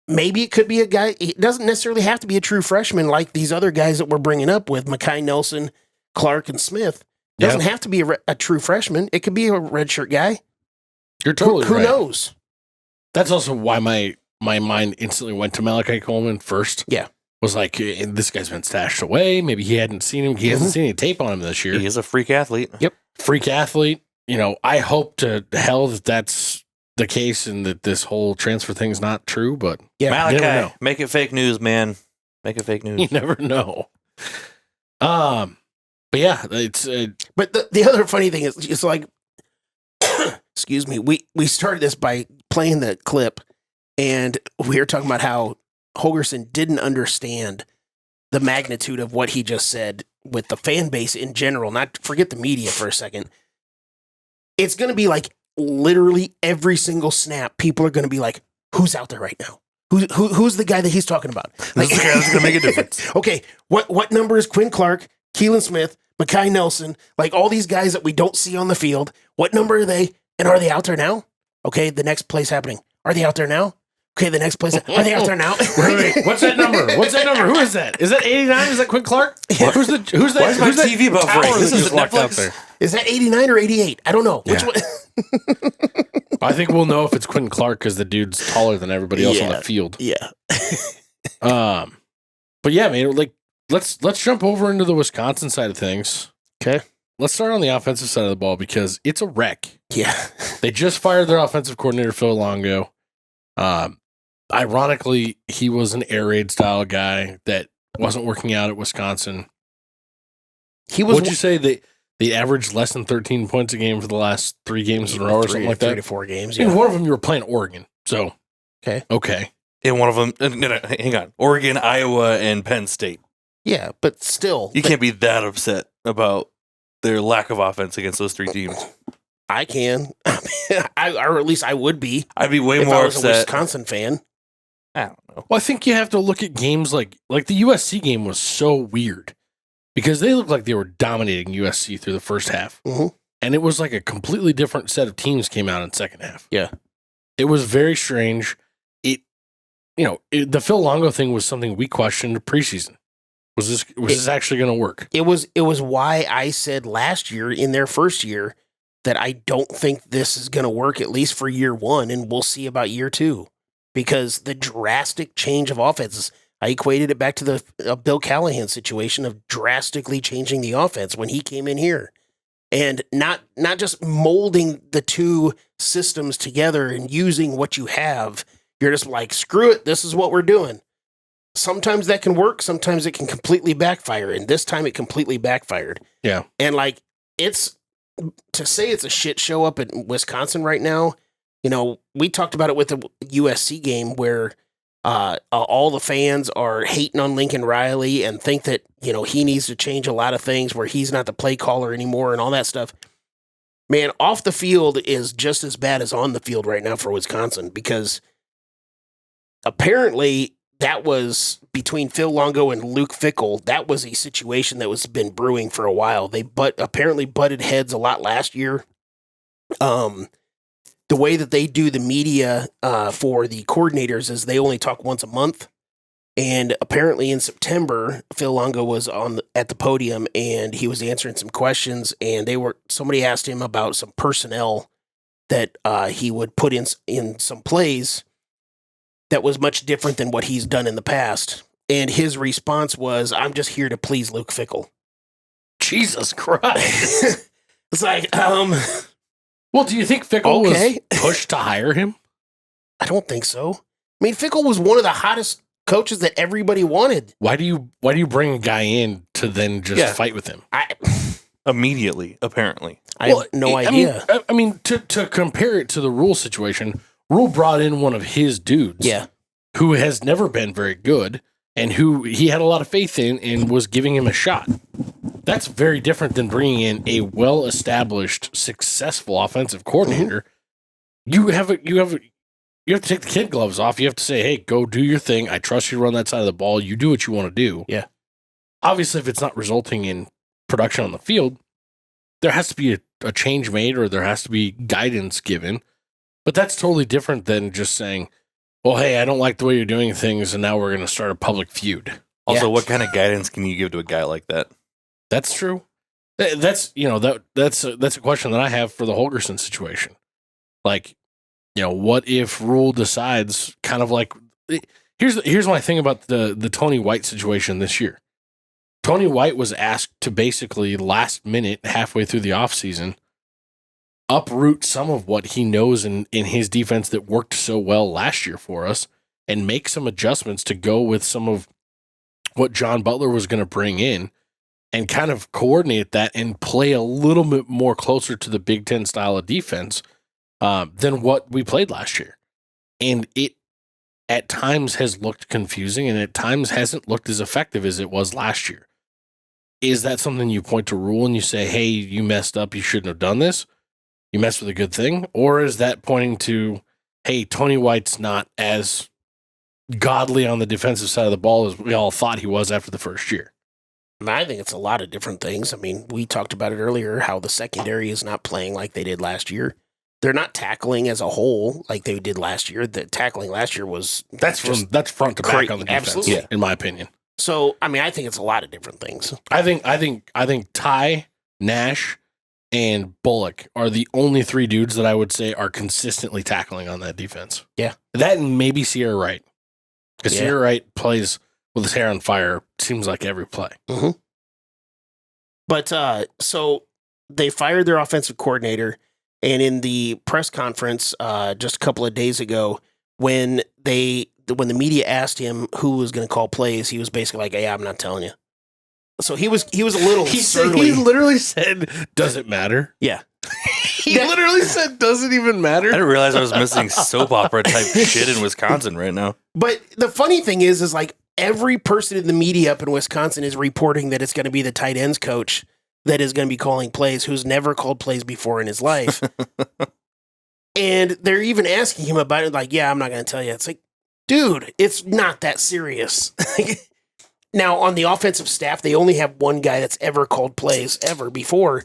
maybe it could be a guy. It doesn't necessarily have to be a true freshman like these other guys that we're bringing up with Mekhi Nelson, Clark, and Smith. It doesn't have to be a true freshman. It could be a redshirt guy. You're totally Who right. knows? That's also why my mind instantly went to Malachi Coleman first. Yeah. Was like, this guy's been stashed away. Maybe he hadn't seen him. He hasn't seen any tape on him this year. He is a freak athlete. Yep. Freak athlete. I hope to hell that that's the case and that this whole transfer thing's not true, but Malachi, make it fake news, man. Make it fake news. You never know. But yeah, it's. But the other funny thing is, it's like, excuse me, we started this by playing the clip, and we were talking about how Holgorsen didn't understand the magnitude of what he just said with the fan base in general. Not forget the media for a second. It's going to be like literally every single snap. People are going to be like, "Who's out there right now? Who's the guy that he's talking about?" Like, This is the guy that's going to make a difference. Okay, what number is Quinn Clark, Keelan Smith, Mekhi Nelson? Like all these guys that we don't see on the field. What number are they? And are they out there now? Okay, the next play's happening. Are they out there now? Okay, the next place. Are they out there now? Wait, what's that number? Who is that? Is that 89? Is that Quinn Clark? Who's that? Why is my TV buffering? This is Netflix. Is that 89 or 88? I don't know. Which Yeah. one? I think we'll know if it's Quentin Clark because the dude's taller than everybody else on Yeah. the field. Yeah. But yeah, man, like let's jump over into the Wisconsin side of things. Okay. Let's start on the offensive side of the ball because it's a wreck. Yeah. They just fired their offensive coordinator, Phil Longo. Ironically, he was an air raid style guy that wasn't working out at Wisconsin. Would you say they averaged less than 13 points a game for the last 3 games in a row or something like that? 3 to 4 games. I mean, Yeah. one of them you were playing Oregon, so okay. And one of them, hang on, Oregon, Iowa, and Penn State. Yeah, but still, You can't be that upset about their lack of offense against those 3 teams. I can. Or at least I would be I'd be way if more I was a upset. Wisconsin fan. I don't know. Well, I think you have to look at games like the USC game was so weird because they looked like they were dominating USC through the first half. Mhm. And it was like a completely different set of teams came out in the second half. Yeah. It was very strange. The Phil Longo thing was something we questioned preseason. Was this actually going to work? It was why I said last year in their first year that I don't think this is going to work at least for year 1, and we'll see about year 2, because the drastic change of offenses. I equated it back to the Bill Callahan situation of drastically changing the offense when he came in here, and not just molding the 2 systems together and using what you have. You're just like, screw it, this is what we're doing. Sometimes that can work, sometimes it can completely backfire, and this time it completely backfired. Yeah. And like, it's to say it's a shit show up in Wisconsin right now. We talked about it with the USC game where all the fans are hating on Lincoln Riley and think that, he needs to change a lot of things where he's not the play caller anymore and all that stuff. Man, off the field is just as bad as on the field right now for Wisconsin, because apparently that was between Phil Longo and Luke Fickell. That was a situation that was been brewing for a while. They apparently butted heads a lot last year. The way that they do the media for the coordinators is they only talk once a month. And apparently in September, Phil Longo was at the podium and he was answering some questions, and somebody asked him about some personnel that he would put in some plays that was much different than what he's done in the past. And his response was, "I'm just here to please Luke Fickell." Jesus Christ. It's like, Well, do you think Fickell Okay. was pushed to hire him? I don't think so. I mean, Fickell was one of the hottest coaches that everybody wanted. Why do you bring a guy in to then just fight with him? Immediately, apparently. I have no idea. I mean, to compare it to the Rhule situation, Rhule brought in one of his dudes, Yeah. who has never been very good and who he had a lot of faith in and was giving him a shot. That's very different than bringing in a well-established, successful offensive coordinator. You have to take the kid gloves off. You have to say, "Hey, go do your thing. I trust you to run that side of the ball. You do what you want to do." Yeah. Obviously, if it's not resulting in production on the field, there has to be a change made or there has to be guidance given. But that's totally different than just saying, "Well, hey, I don't like the way you're doing things, and now we're going to start a public feud." Also, Yeah. what kind of guidance can you give to a guy like that? That's true. That's a question that I have for the Holgorsen situation. Like, what if Rhule decides kind of like here's my thing about the Tony White situation this year. Tony White was asked to basically last minute, halfway through the offseason, uproot some of what he knows in his defense that worked so well last year for us and make some adjustments to go with some of what John Butler was going to bring in and kind of coordinate that and play a little bit more closer to the Big Ten style of defense than what we played last year. And it at times has looked confusing and at times hasn't looked as effective as it was last year. Is that something you point to Rhule and you say, "Hey, you messed up, you shouldn't have done this. You messed with a good thing"? Or is that pointing to, "Hey, Tony White's not as godly on the defensive side of the ball as we all thought he was after the first year"? I think it's a lot of different things. I mean, we talked about it earlier, how the secondary is not playing like they did last year. They're not tackling as a whole like they did last year. The tackling last year was That's front to back on the defense, absolutely. in my opinion. So, I mean, I think it's a lot of different things. I think Ty, Nash, and Bullock are the only 3 dudes that I would say are consistently tackling on that defense. Yeah. That and maybe Sierra Wright. Because Yeah. Sierra Wright plays with his hair on fire, seems like every play. Mm-hmm. But so they fired their offensive coordinator, and in the press conference just a couple of days ago, when the media asked him who was going to call plays, he was basically like, "Hey, I'm not telling you." So he was a little surly. He literally said, "Does it matter?" Yeah. He literally said, "Does it even matter?" I didn't realize I was missing soap opera type shit in Wisconsin right now. But the funny thing is like every person in the media up in Wisconsin is reporting that it's going to be the tight ends coach that is going to be calling plays, who's never called plays before in his life. And they're even asking him about it, like, "Yeah, I'm not going to tell you." It's like, dude, it's not that serious. Now, on the offensive staff, they only have one guy that's ever called plays ever before.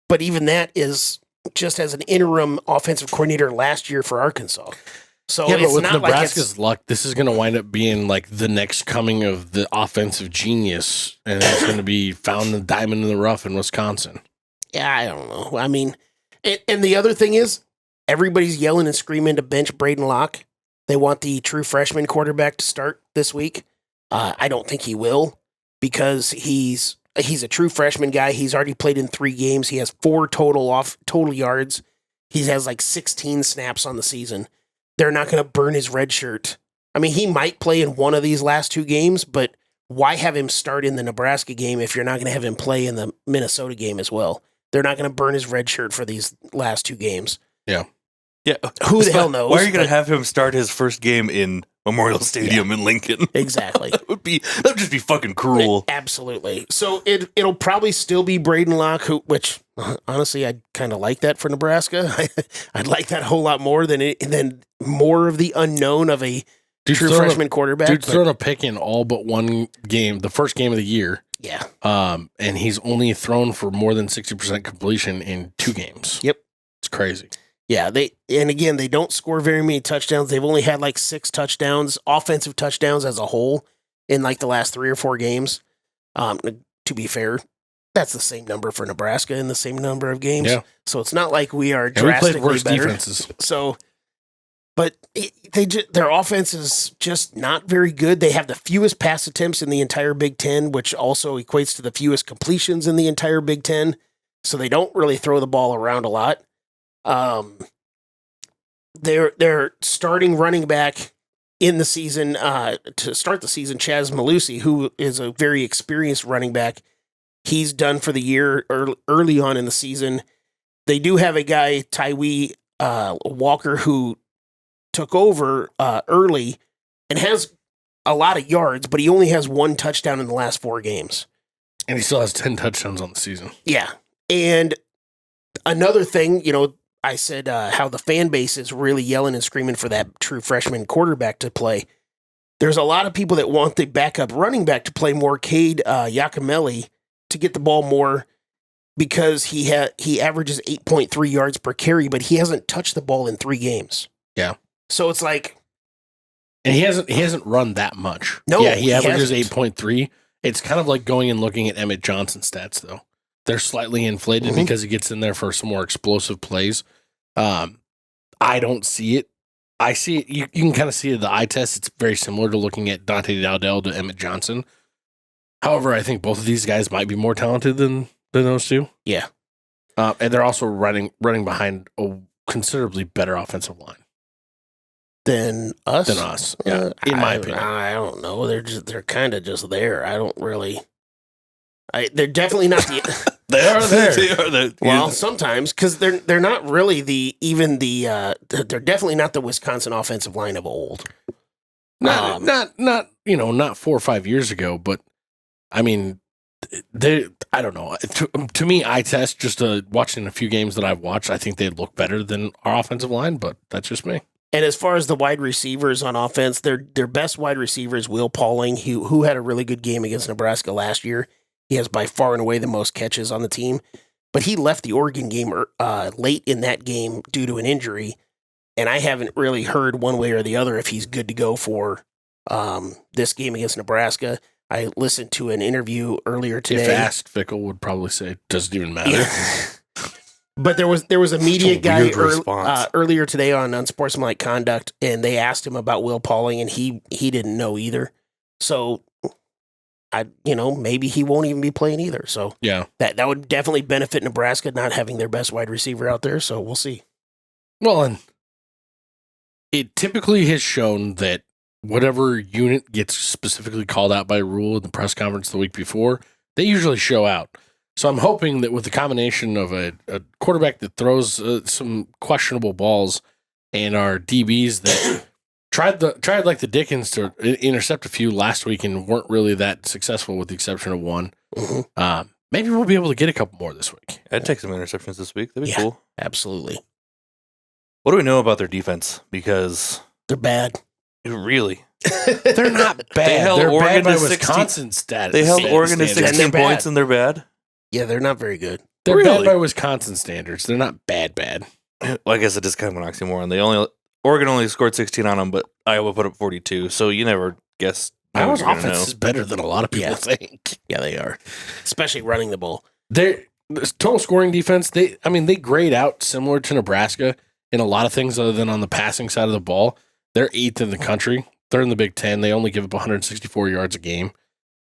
But even that is just as an interim offensive coordinator last year for Arkansas. So Yeah, it's but with not Nebraska's luck, this is going to wind up being like the next coming of the offensive genius, and it's going to be found the diamond in the rough in Wisconsin. Yeah, I don't know. I mean, and the other thing is, everybody's yelling and screaming to bench Braden Locke. They want the true freshman quarterback to start this week. I don't think he will, because he's a true freshman guy. He's already played in 3 games. He has 4 total yards. He has like 16 snaps on the season. They're not going to burn his red shirt. I mean, he might play in one of these last 2 games, but why have him start in the Nebraska game if you're not going to have him play in the Minnesota game as well? They're not going to burn his red shirt for these last 2 games. Yeah. Yeah. Who the hell knows? Why are you going to have him start his first game in Memorial Stadium in Lincoln? Exactly. That would just be fucking cruel. Absolutely. So it'll probably still be Braden Locke, which honestly I'd kind of like that for Nebraska. I'd like that a whole lot more than more of the unknown of a true freshman quarterback. Dude's thrown a pick in all but one game, the first game of the year. Yeah. And he's only thrown for more than 60% completion in 2 games. Yep. It's crazy. Yeah, they don't score very many touchdowns. They've only had like 6 touchdowns, offensive touchdowns as a whole in like the last 3 or 4 games. To be fair, that's the same number for Nebraska in the same number of games. Yeah. So it's not like we are And we drastically played worse better. defenses. So, but their offense is just not very good. They have the fewest pass attempts in the entire Big Ten, which also equates to the fewest completions in the entire Big Ten. So they don't really throw the ball around a lot. Their starting running back in the season to start the season, Chaz Malusi, who is a very experienced running back. He's done for the year early on in the season. They do have a guy, Tyree Walker, who took over early and has a lot of yards, but he only has 1 touchdown in the last 4 games. And he still has 10 touchdowns on the season. Yeah. And another thing, I said how the fan base is really yelling and screaming for that true freshman quarterback to play. There's a lot of people that want the backup running back to play more, Cade Yakimelli, to get the ball more, because he averages 8.3 yards per carry, but he hasn't touched the ball in 3 games. Yeah. So it's like, and he hasn't run that much. No, yeah, he averages hasn't. 8.3. It's kind of like going and looking at Emmett Johnson's stats, though. They're slightly inflated because he gets in there for some more explosive plays. I don't see it. I see it. You can kind of see it in the eye test. It's very similar to looking at Dante Dowdell to Emmett Johnson. However, I think both of these guys might be more talented than those 2. Yeah. And they're also running behind a considerably better offensive line Than us. Yeah, in my opinion. I don't know. They're kind of just there. I don't really. They're definitely not the. They are there. They are the, Well, sometimes, because they're not really they're definitely not the Wisconsin offensive line of old. Not 4 or 5 years ago, but I mean, I don't know. To me, eye test, just watching a few games that I've watched, I think they look better than our offensive line, but that's just me. And as far as the wide receivers on offense, their best wide receiver is Will Pauling, who had a really good game against Nebraska last year. He has by far and away the most catches on the team, but he left the Oregon game late in that game due to an injury, and I haven't really heard one way or the other if he's good to go for this game against Nebraska. I listened to an interview earlier today. If asked, Fickle would probably say, doesn't even matter. Yeah. But there was a media guy weird response. earlier today on Unsportsmanlike Conduct, and they asked him about Will Pauling, and he didn't know either. So, maybe he won't even be playing either. So Yeah. that would definitely benefit Nebraska not having their best wide receiver out there. So we'll see. Well, and it typically has shown that whatever unit gets specifically called out by Rhule in the press conference the week before, they usually show out. So I'm hoping that with the combination of a quarterback that throws some questionable balls and our DBs that tried like the Dickens to intercept a few last week and weren't really that successful with the exception of one, maybe we'll be able to get a couple more this week. I'd take some interceptions this week. That'd be Yeah. cool. Absolutely. What do we know about their defense? Because They're bad. really, They're not bad. They held They're Oregon bad by to 16 Wisconsin status. they held standards. Oregon to And they're 16 bad. points and they're bad. Yeah, they're not very good. They're Really? bad by Wisconsin standards. They're not bad. Well, I guess it is kind of an oxymoron. Oregon only scored 16 on them, but Iowa put up 42. So you never guess. Iowa's what you're gonna offense is better than a lot of people think. Yeah, they are. Especially running the ball. Their total scoring defense, they grade out similar to Nebraska in a lot of things other than on the passing side of the ball. They're 8th in the country. They're in the Big Ten. They only give up 164 yards a game.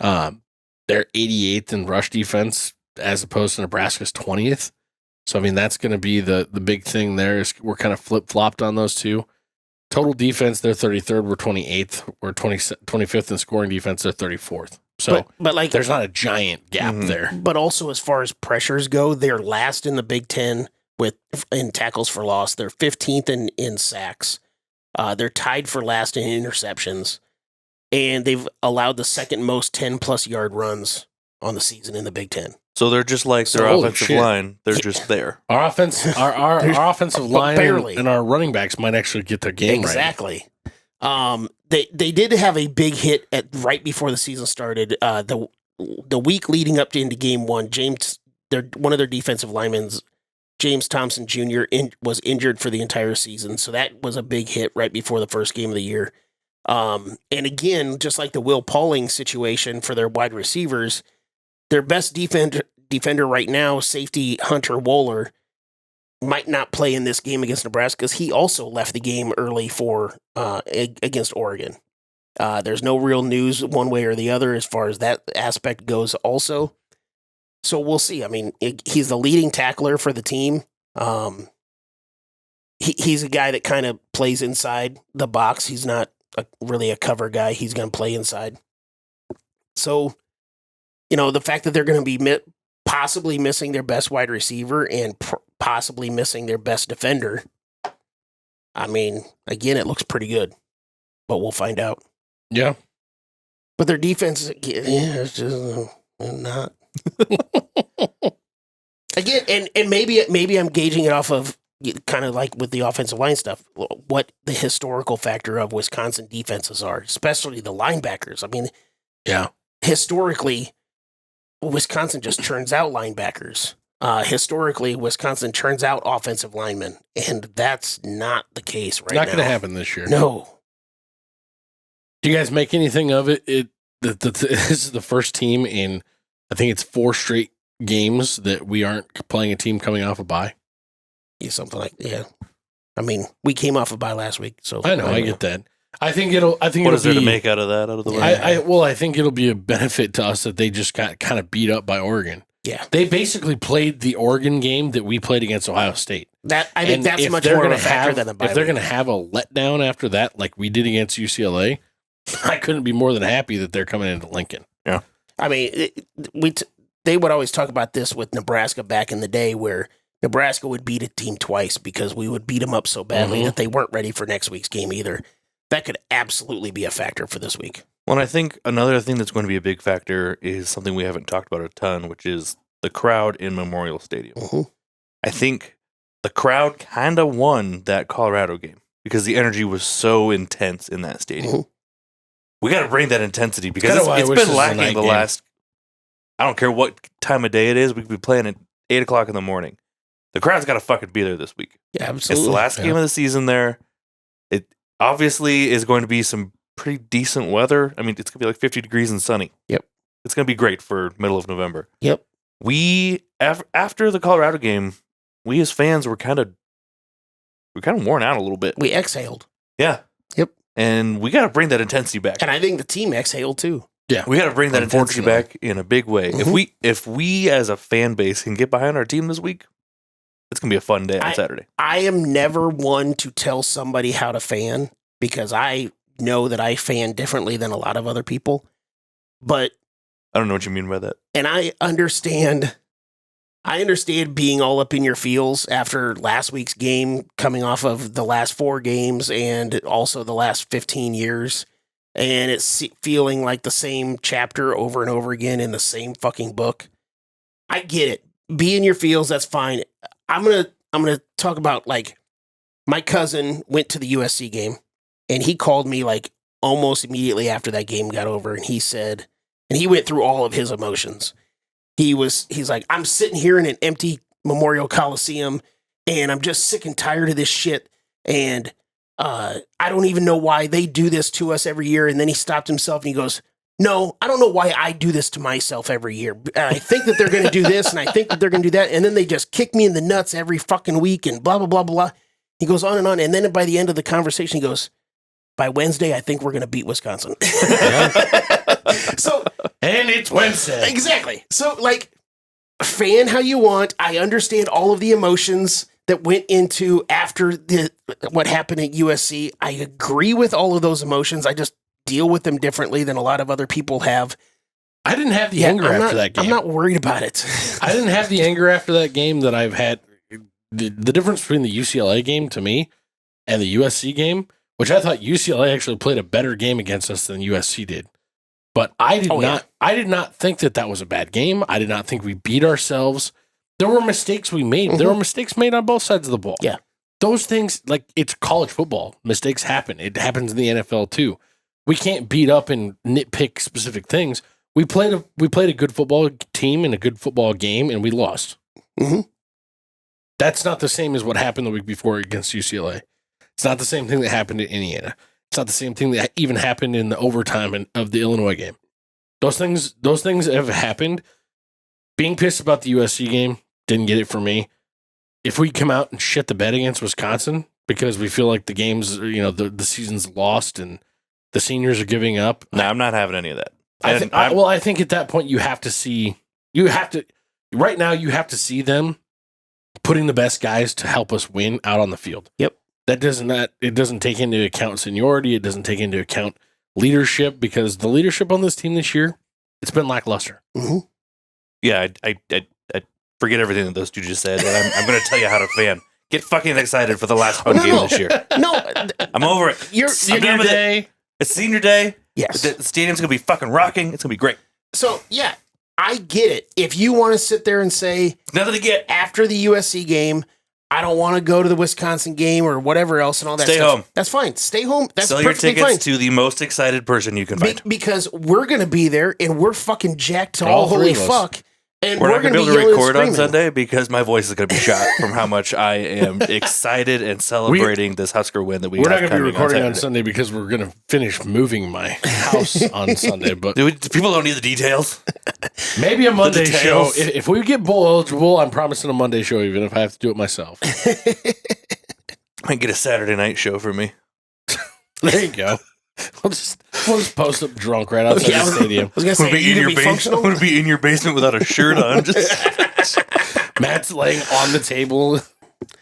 They're 88th in rush defense as opposed to Nebraska's 20th. So, that's going to be the big thing there is we're kind of flip-flopped on those two. Total defense, they're 33rd. We're 28th. We're 25th in scoring defense. They're 34th. So, but like, there's not a giant gap there. but also as far as pressures go, they're last in the Big Ten in tackles for loss. They're 15th in sacks. They're tied for last in interceptions, and they've allowed the second most 10+ yard runs on the season in the Big Ten. So they're just like their holy offensive shit. line. They're just there. Our offense, our offensive line barely. and our running backs might actually get their game Exactly. They did have a big hit right before the season started. The week leading up into game one, one of their defensive linemen, James Thompson Jr., was injured for the entire season. So that was a big hit right before the first game of the year. And again, just like the Will Pauling situation for their wide receivers, their best defender right now, safety Hunter Wohler, might not play in this game against Nebraska because he also left the game early for against Oregon. There's no real news one way or the other as far as that aspect goes also. So we'll see. He's the leading tackler for the team. He's a guy that kind of plays inside the box. He's not really a cover guy. He's going to play inside. So, the fact that they're going to be possibly missing their best wide receiver and possibly missing their best defender, again, it looks pretty good, but we'll find out. Yeah. But their defense, it's just not. Again, and maybe I'm gauging it off of kind of like with the offensive line stuff, what the historical factor of Wisconsin defenses are, especially the linebackers. Yeah. Historically, Wisconsin just churns out linebackers. Historically, Wisconsin churns out offensive linemen, and that's not the case right now. Not going to happen this year. No. Do you guys make anything of it? This is the first team in, I think it's 4 straight games that we aren't playing a team coming off a bye. Yeah, something like that. Yeah. We came off a bye last week, so I know, I get that. I think What it'll is there be, to make out of that? Out of the way? I think it'll be a benefit to us that they just got kind of beat up by Oregon. Yeah. They basically played the Oregon game that we played against Ohio State. I think And that's if much they're more of a gonna factor have- than a bye If they're week. going to have a letdown after that, like we did against UCLA, I couldn't be more than happy that they're coming into Lincoln. Yeah. They would always talk about this with Nebraska back in the day where Nebraska would beat a team twice because we would beat them up so badly that they weren't ready for next week's game either. That could absolutely be a factor for this week. Well, and I think another thing that's going to be a big factor is something we haven't talked about a ton, which is the crowd in Memorial Stadium. I think the crowd kind of won that Colorado game because the energy was so intense in that stadium. We got to bring that intensity because Kinda why I it's wish this been was a lacking night the game. last. I don't care what time of day it is. We could be playing at 8:00 in the morning. The crowd's got to fucking be there this week. Yeah, It's absolutely. the last game of the season there. It obviously is going to be some pretty decent weather. It's going to be like 50 degrees and sunny. Yep. It's going to be great for middle of November. Yep. We, after the Colorado game, we as fans were kind of worn out a little bit. We exhaled. Yeah. Yep. And we got to bring that intensity back. And I think the team exhaled too. Yeah. We got to bring that intensity back in a big way. If we as a fan base can get behind our team this week, it's going to be a fun day on Saturday. I am never one to tell somebody how to fan because I know that I fan differently than a lot of other people. But I don't know what you mean by that. And I understand being all up in your feels after last week's game, coming off of the last 4 games and also the last 15 years. And it's feeling like the same chapter over and over again in the same fucking book. I get it. Be in your feels, that's fine. I'm gonna talk about, like, my cousin went to the USC game and he called me like almost immediately after that game got over, and he said, and he went through all of his emotions. He's like, I'm sitting here in an empty Memorial Coliseum and I'm just sick and tired of this shit. And I don't even know why they do this to us every year. And then he stopped himself and he goes, no, I don't know why I do this to myself every year. I think that they're going to do this and I think that they're going to do that. And then they just kick me in the nuts every fucking week and blah, blah, blah, blah. He goes on. And then by the end of the conversation, he goes, by Wednesday, I think we're going to beat Wisconsin. So, and it's Wednesday. Exactly. So, like, fan how you want. I understand all of the emotions that went into after what happened at USC. I agree with all of those emotions. I just deal with them differently than a lot of other people have. I didn't have the anger after that game. I'm not worried about it. I didn't have the anger after that game that I've had. The difference between the UCLA game to me and the USC game, which I thought UCLA actually played a better game against us than USC did. But I did not think that was a bad game. I did not think we beat ourselves. There were mistakes we made. Mm-hmm. There were mistakes made on both sides of the ball. Yeah. Those things, like, it's college football. Mistakes happen. It happens in the NFL too. We can't beat up and nitpick specific things. We played a good football team in a good football game, and we lost. Mm-hmm. That's not the same as what happened the week before against UCLA. It's not the same thing that happened at Indiana. It's not the same thing that even happened in the overtime of the Illinois game. Those things have happened. Being pissed about the USC game, didn't get it for me. If we come out and shit the bed against Wisconsin because we feel like the game's, the season's lost and the seniors are giving up. No, I'm not having any of that. I think at that point you have to see them putting the best guys to help us win out on the field. Yep. It doesn't take into account seniority. It doesn't take into account leadership, because the leadership on this team this year, it's been lackluster. Mm-hmm. Yeah, I forget everything that those two just said, and I'm going to tell you how to fan. Get fucking excited for the last home game this year. No, I'm over it. You're done with day. It. It's senior day. Yes. The stadium's going to be fucking rocking. It's going to be great. So, yeah, I get it. If you want to sit there and say, nothing to get after the USC game, I don't want to go to the Wisconsin game or whatever else and all that Stay stuff. home. That's fine. Stay home. That's Sell your perfectly tickets fine. to the most excited person you can find. Because we're going to be there and we're fucking jacked to All all holy three of us. fuck. And We're not going to be able to yelling and record on screaming. Sunday because my voice is going to be shot from how much I am excited and celebrating this Husker win that we We're have not going to be coming recording on Saturday. Sunday because we're going to finish moving my house on Sunday. But People don't need the details. maybe a Monday show. details. If we get bowl eligible, I'm promising a Monday show, even if I have to do it myself. Might get a Saturday night show for me. There you go. We'll just post up drunk right outside the stadium. I was going to say, you can be functional. I'm going to be in your basement without a shirt on. Matt's laying on the table,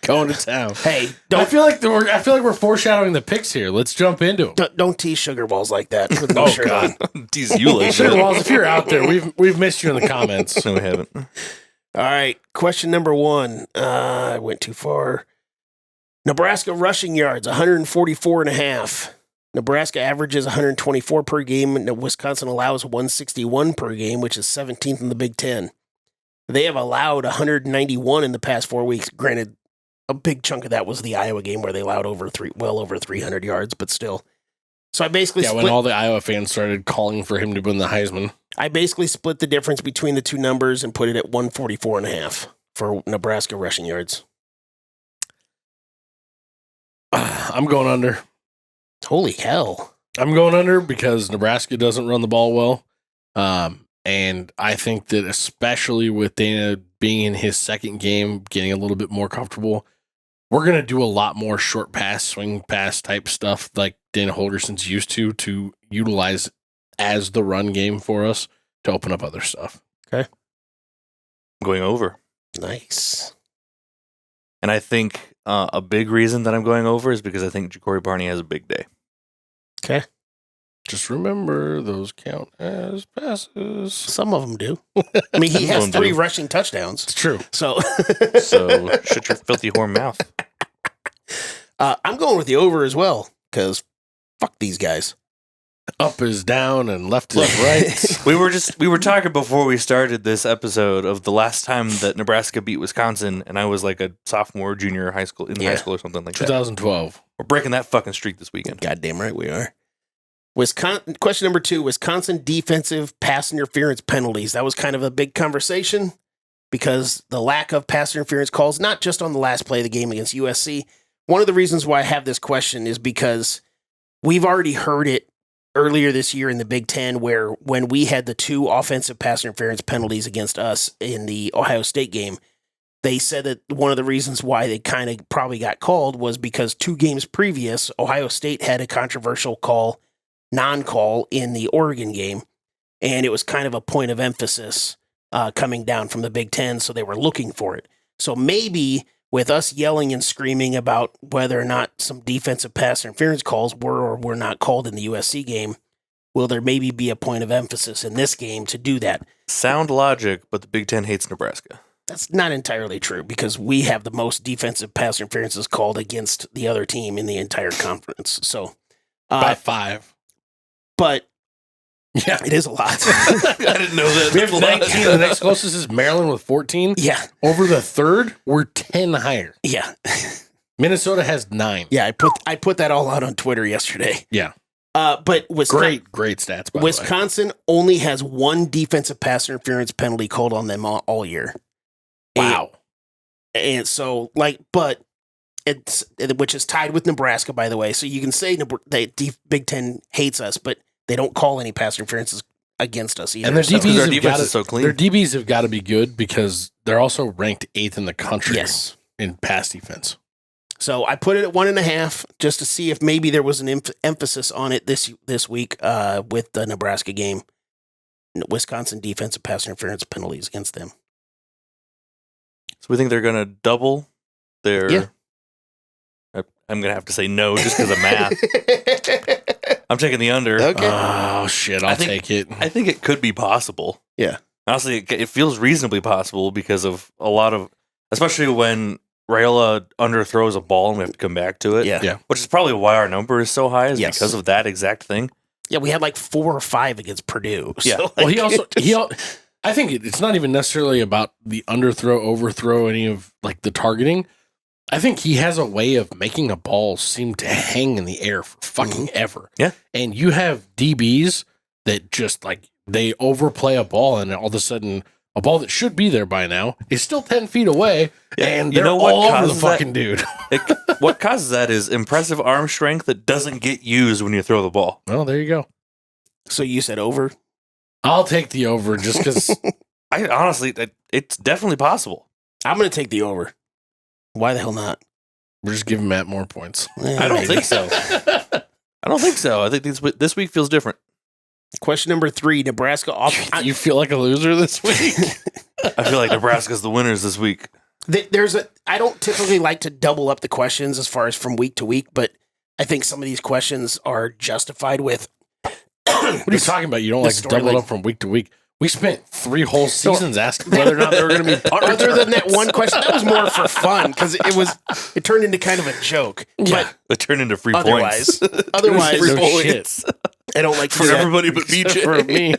going to town. Hey, I feel like we're foreshadowing the picks here. Let's jump into them. don't tease sugar balls like that with no shirt on. Tease you like Sugar that. Walls, if you're out there, we've missed you in the comments. No, we haven't. All right, question number 1. I went too far. Nebraska rushing yards, 144.5. Nebraska averages 124 per game, and Wisconsin allows 161 per game, which is 17th in the Big Ten. They have allowed 191 in the past 4 weeks. Granted, a big chunk of that was the Iowa game where they allowed well over 300 yards, but still. So I basically when all the Iowa fans started calling for him to win the Heisman. I basically split the difference between the two numbers and put it at 144.5 for Nebraska rushing yards. I'm going under. Holy hell. I'm going under because Nebraska doesn't run the ball well. And I think that especially with Dana being in his second game, getting a little bit more comfortable. We're going to do a lot more short pass, swing pass type stuff like Dana Holgorsen's used to utilize as the run game for us to open up other stuff. I'm going over. Nice. And I think a big reason that I'm going over is because I think Ja'Cory Barney has a big day. Okay. Just remember, those count as passes. Some of them do. I mean, he Some of has them 3 do. rushing touchdowns. It's true. So, So shut your filthy whore mouth. I'm going with the over as well because fuck these guys. Up is down and left is right. We were talking before we started this episode of the last time that Nebraska beat Wisconsin, and I was like a sophomore, junior high school high school or something like that. 2012. We're breaking that fucking streak this weekend. Goddamn right we are. Question number 2, Wisconsin defensive pass interference penalties. That was kind of a big conversation because the lack of pass interference calls, not just on the last play of the game against USC. One of the reasons why I have this question is because we've already heard it earlier this year in the Big Ten, where when we had the 2 offensive pass interference penalties against us in the Ohio State game, they said that one of the reasons why they kind of probably got called was because 2 games previous, Ohio State had a controversial non-call in the Oregon game, and it was kind of a point of emphasis coming down from the Big Ten, so they were looking for it. So maybe with us yelling and screaming about whether or not some defensive pass interference calls were or were not called in the USC game, will there maybe be a point of emphasis in this game to do that? Sound logic, but the Big Ten hates Nebraska. That's not entirely true because we have the most defensive pass interferences called against the other team in the entire conference. So By 5. But Yeah. it is a lot. I didn't know that. We have 19. The next closest is Maryland with 14. Yeah. Over the third, we're 10 higher. Yeah. Minnesota has 9. Yeah, I put that all out on Twitter yesterday. Yeah. But Great stats, by the way. Wisconsin only has 1 defensive pass interference penalty called on them all year. Wow. And so, but which is tied with Nebraska, by the way. So you can say that Big Ten hates us, but they don't call any pass interferences against us either. And their So- DBs, our have defense gotta, is so clean. their DBs have got to be good because they're also ranked 8th in the country Yes. in pass defense. So I put it at 1.5 just to see if maybe there was an emphasis on it this week with the Nebraska game. Wisconsin defensive pass interference penalties against them. So we think they're going to double their... Yeah. I'm going to have to say no just because of math. I'm taking the under. Okay. Oh, shit. I'll take it. I think it could be possible. Yeah. Honestly, it feels reasonably possible because of a lot of... Especially when Raiola underthrows a ball and we have to come back to it. Yeah. Which is probably why our number is so high is Yes. because of that exact thing. Yeah, we had like 4 or 5 against Purdue. Yeah. So, Well, I think it's not even necessarily about the underthrow, overthrow, any of like the targeting. I think he has a way of making a ball seem to hang in the air for fucking ever. Yeah. And you have DBs that just like they overplay a ball and all of a sudden a ball that should be there by now is still 10 feet away and You they're know what all over the causes that? fucking dude. What causes that is impressive arm strength that doesn't get used when you throw the ball. Well, there you go. So you said over? I'll take the over just because I honestly, it's definitely possible. I'm going to take the over. Why the hell not? we're just giving Matt more points. I don't think so. I don't think so. I think this week feels different. Question number 3, Nebraska off. You feel like a loser this week? I feel like Nebraska's the winners this week. I don't typically like to double up the questions as far as from week to week, but I think some of these questions are justified with. What are you talking about? You don't like to double it up from week to week. We spent 3 whole seasons asking whether or not they were going to be punt Other returners. than that one question, that was more for fun because it turned into kind of a joke. Yeah. It turned into free But points. otherwise, No points. shit. I don't like to For do that. everybody but Except BJ. for me.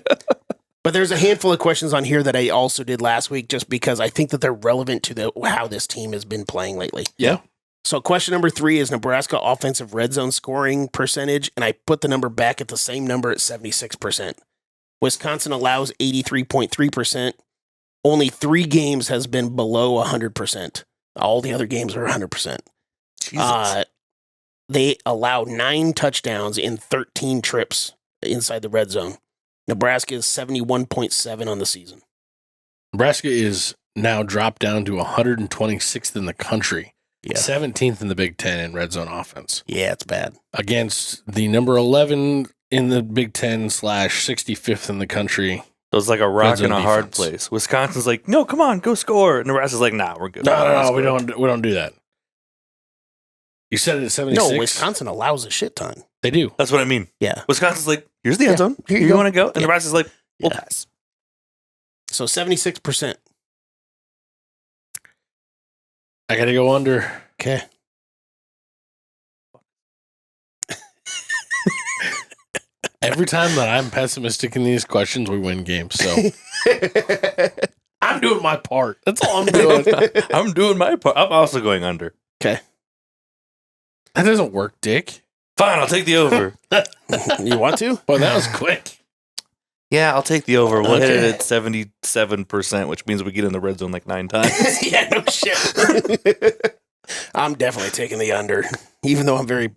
But there's a handful of questions on here that I also did last week just because I think that they're relevant to how this team has been playing lately. Yeah. So question number 3 is Nebraska offensive red zone scoring percentage, and I put the number back at the same number at 76%. Wisconsin allows 83.3%. Only 3 games has been below 100%. All the other games are 100%. Jesus. They allow 9 touchdowns in 13 trips inside the red zone. Nebraska is 71.7 on the season. Nebraska is now dropped down to 126th in the country, Yeah. 17th in the Big Ten in red zone offense, Yeah, it's bad. against the number 11 in the Big Ten / 65th in the country. So it's like a rock zone and a hard defense. place. Wisconsin's like, no, come on, go score. Nebraska's like, nah, we're good. No, we don't do that. You said it at 76. No, Wisconsin allows a shit ton. They do. That's what I mean. Yeah. Wisconsin's like, here's the end zone. Here Here you you go. want to go? And Yeah. Nebraska's like, we'll Yeah. pass. So 76%. I got to go under. Okay. Every time that I'm pessimistic in these questions, we win games. So I'm doing my part. That's all I'm doing. I'm doing my part. I'm also going under. Okay. That doesn't work, Dick. Fine, I'll take the over. You want to? Well, that was quick. Yeah, I'll take the over. We'll hit Okay. it at 77%, which means we get in the red zone like 9 times. Yeah, no shit. I'm definitely taking the under, even though I'm very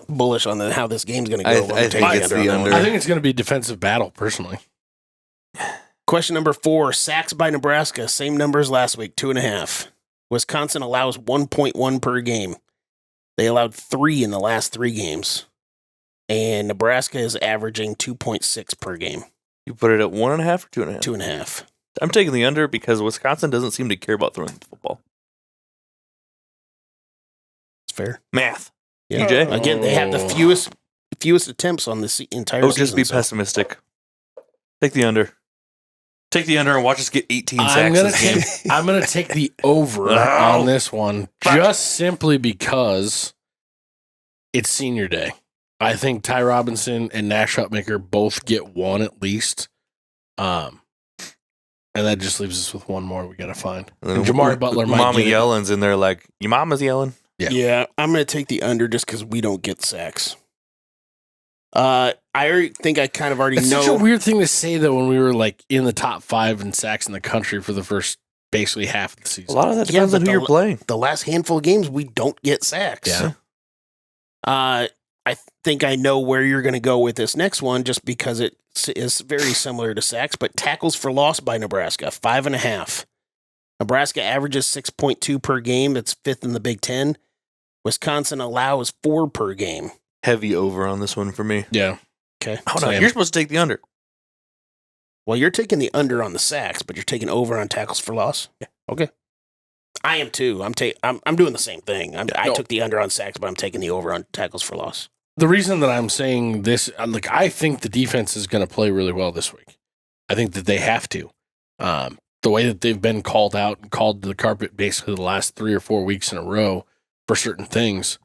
bullish on how this game's going to go. I I'm gonna think take it's on the that one. under. I think it's going to be a defensive battle, personally. Question number 4, sacks by Nebraska. Same numbers last week, 2.5. Wisconsin allows 1.1 per game. They allowed 3 in the last 3 games. And Nebraska is averaging 2.6 per game. You put it at 1.5 or 2.5? 2.5. I'm taking the under because Wisconsin doesn't seem to care about throwing the football. It's fair. Math. Yeah. TJ? Again, they have the fewest attempts on the entire Oh, season. just be so- pessimistic. Take the under. Take the under and watch us get 18 I'm sacks gonna this game. I'm gonna take the over on this one, just simply because it's senior day. I think Ty Robinson and Nash Hutmaker both get one at least, and that just leaves us with one more we gotta find. And Jamari Butler might Mama get it. Yellen's in there like, your mama's yelling? Yeah, I'm going to take the under just because we don't get sacks. I already think I kind of already It's know. such a weird thing to say though when we were like in the top 5 in sacks in the country for the first basically half of the A season. lot of that Yeah, depends on but who you're playing. the last handful of games, we don't get sacks. Yeah. I think I know where you're going to go with this next one just because it is very similar to sacks, but tackles for loss by Nebraska, 5.5. Nebraska averages 6.2 per game. That's 5th in the Big Ten. Wisconsin allows 4 per game. Heavy over on this one for me. Yeah. Okay. Oh, no, Same. you're supposed to take the under. Well, you're taking the under on the sacks, but you're taking over on tackles for loss. Yeah. Okay. I am too. I'm doing the same thing. I took the under on sacks, but I'm taking the over on tackles for loss. The reason that I'm saying this, like, I think the defense is going to play really well this week. I think that they have to. The way that they've been called out and called to the carpet basically the last 3 or 4 weeks in a row for certain things,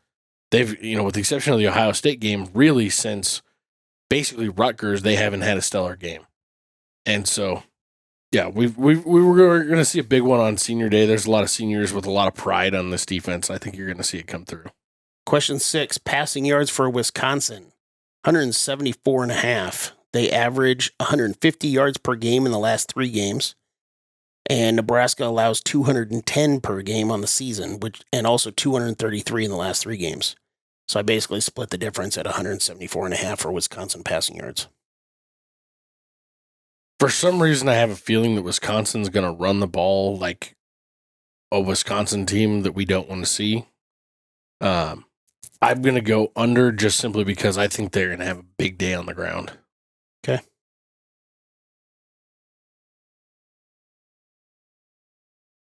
they've, with the exception of the Ohio State game, really since basically Rutgers, they haven't had a stellar game. And so, yeah, we were going to see a big one on senior day. There's a lot of seniors with a lot of pride on this defense. I think you're going to see it come through. Question 6, passing yards for Wisconsin, 174.5. They average 150 yards per game in the last 3 games. And Nebraska allows 210 per game on the season, and also 233 in the last 3 games. So I basically split the difference at 174.5 for Wisconsin passing yards. For some reason, I have a feeling that Wisconsin's going to run the ball like a Wisconsin team that we don't want to see. I'm going to go under just simply because I think they're going to have a big day on the ground. Okay.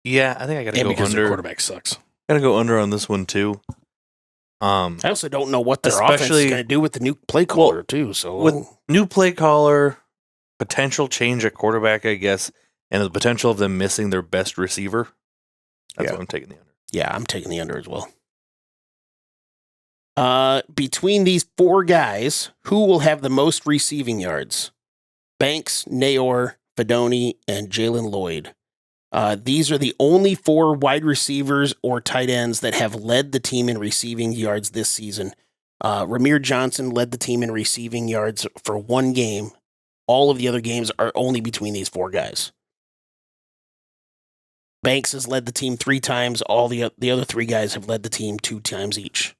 Yeah, I think I got to And go because their under. quarterback sucks. Got to go under on this one too. I also don't know what their offense is Especially- going to do with the new play caller, too. So with new play caller, potential change at quarterback, I guess, and the potential of them missing their best receiver. That's Yeah. what I'm taking the under. yeah, I'm taking the under as well. Between these 4 guys, who will have the most receiving yards? Banks, Nayor, Fedoni, and Jalen Lloyd. These are the only 4 wide receivers or tight ends that have led the team in receiving yards this season. Ramir Johnson led the team in receiving yards for 1 game. All of the other games are only between these 4 guys. Banks has led the team 3 times. All the other 3 guys have led the team 2 times each.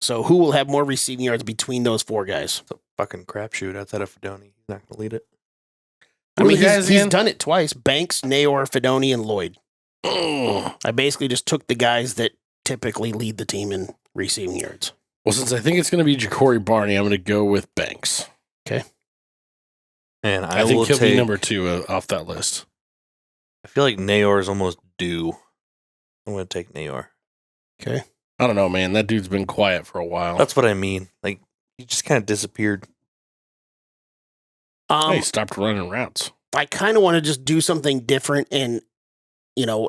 So who will have more receiving yards between those 4 guys? It's a fucking crapshoot outside of Fedoni. He's not going to lead it. I mean, guys he's again? done it twice. Banks, Nayor, Fedoni, and Lloyd. I basically just took the guys that typically lead the team in receiving yards. Well, since I think it's going to be Ja'Cory Barney, I'm going to go with Banks. And I think he'll be number 2 off that list. I feel like Nayor is almost due. I'm going to take Nayor. Okay. I don't know, man. That dude's been quiet for a while. That's what I mean. Like, he just kind of disappeared. He stopped running routes. I kind of want to just do something different and,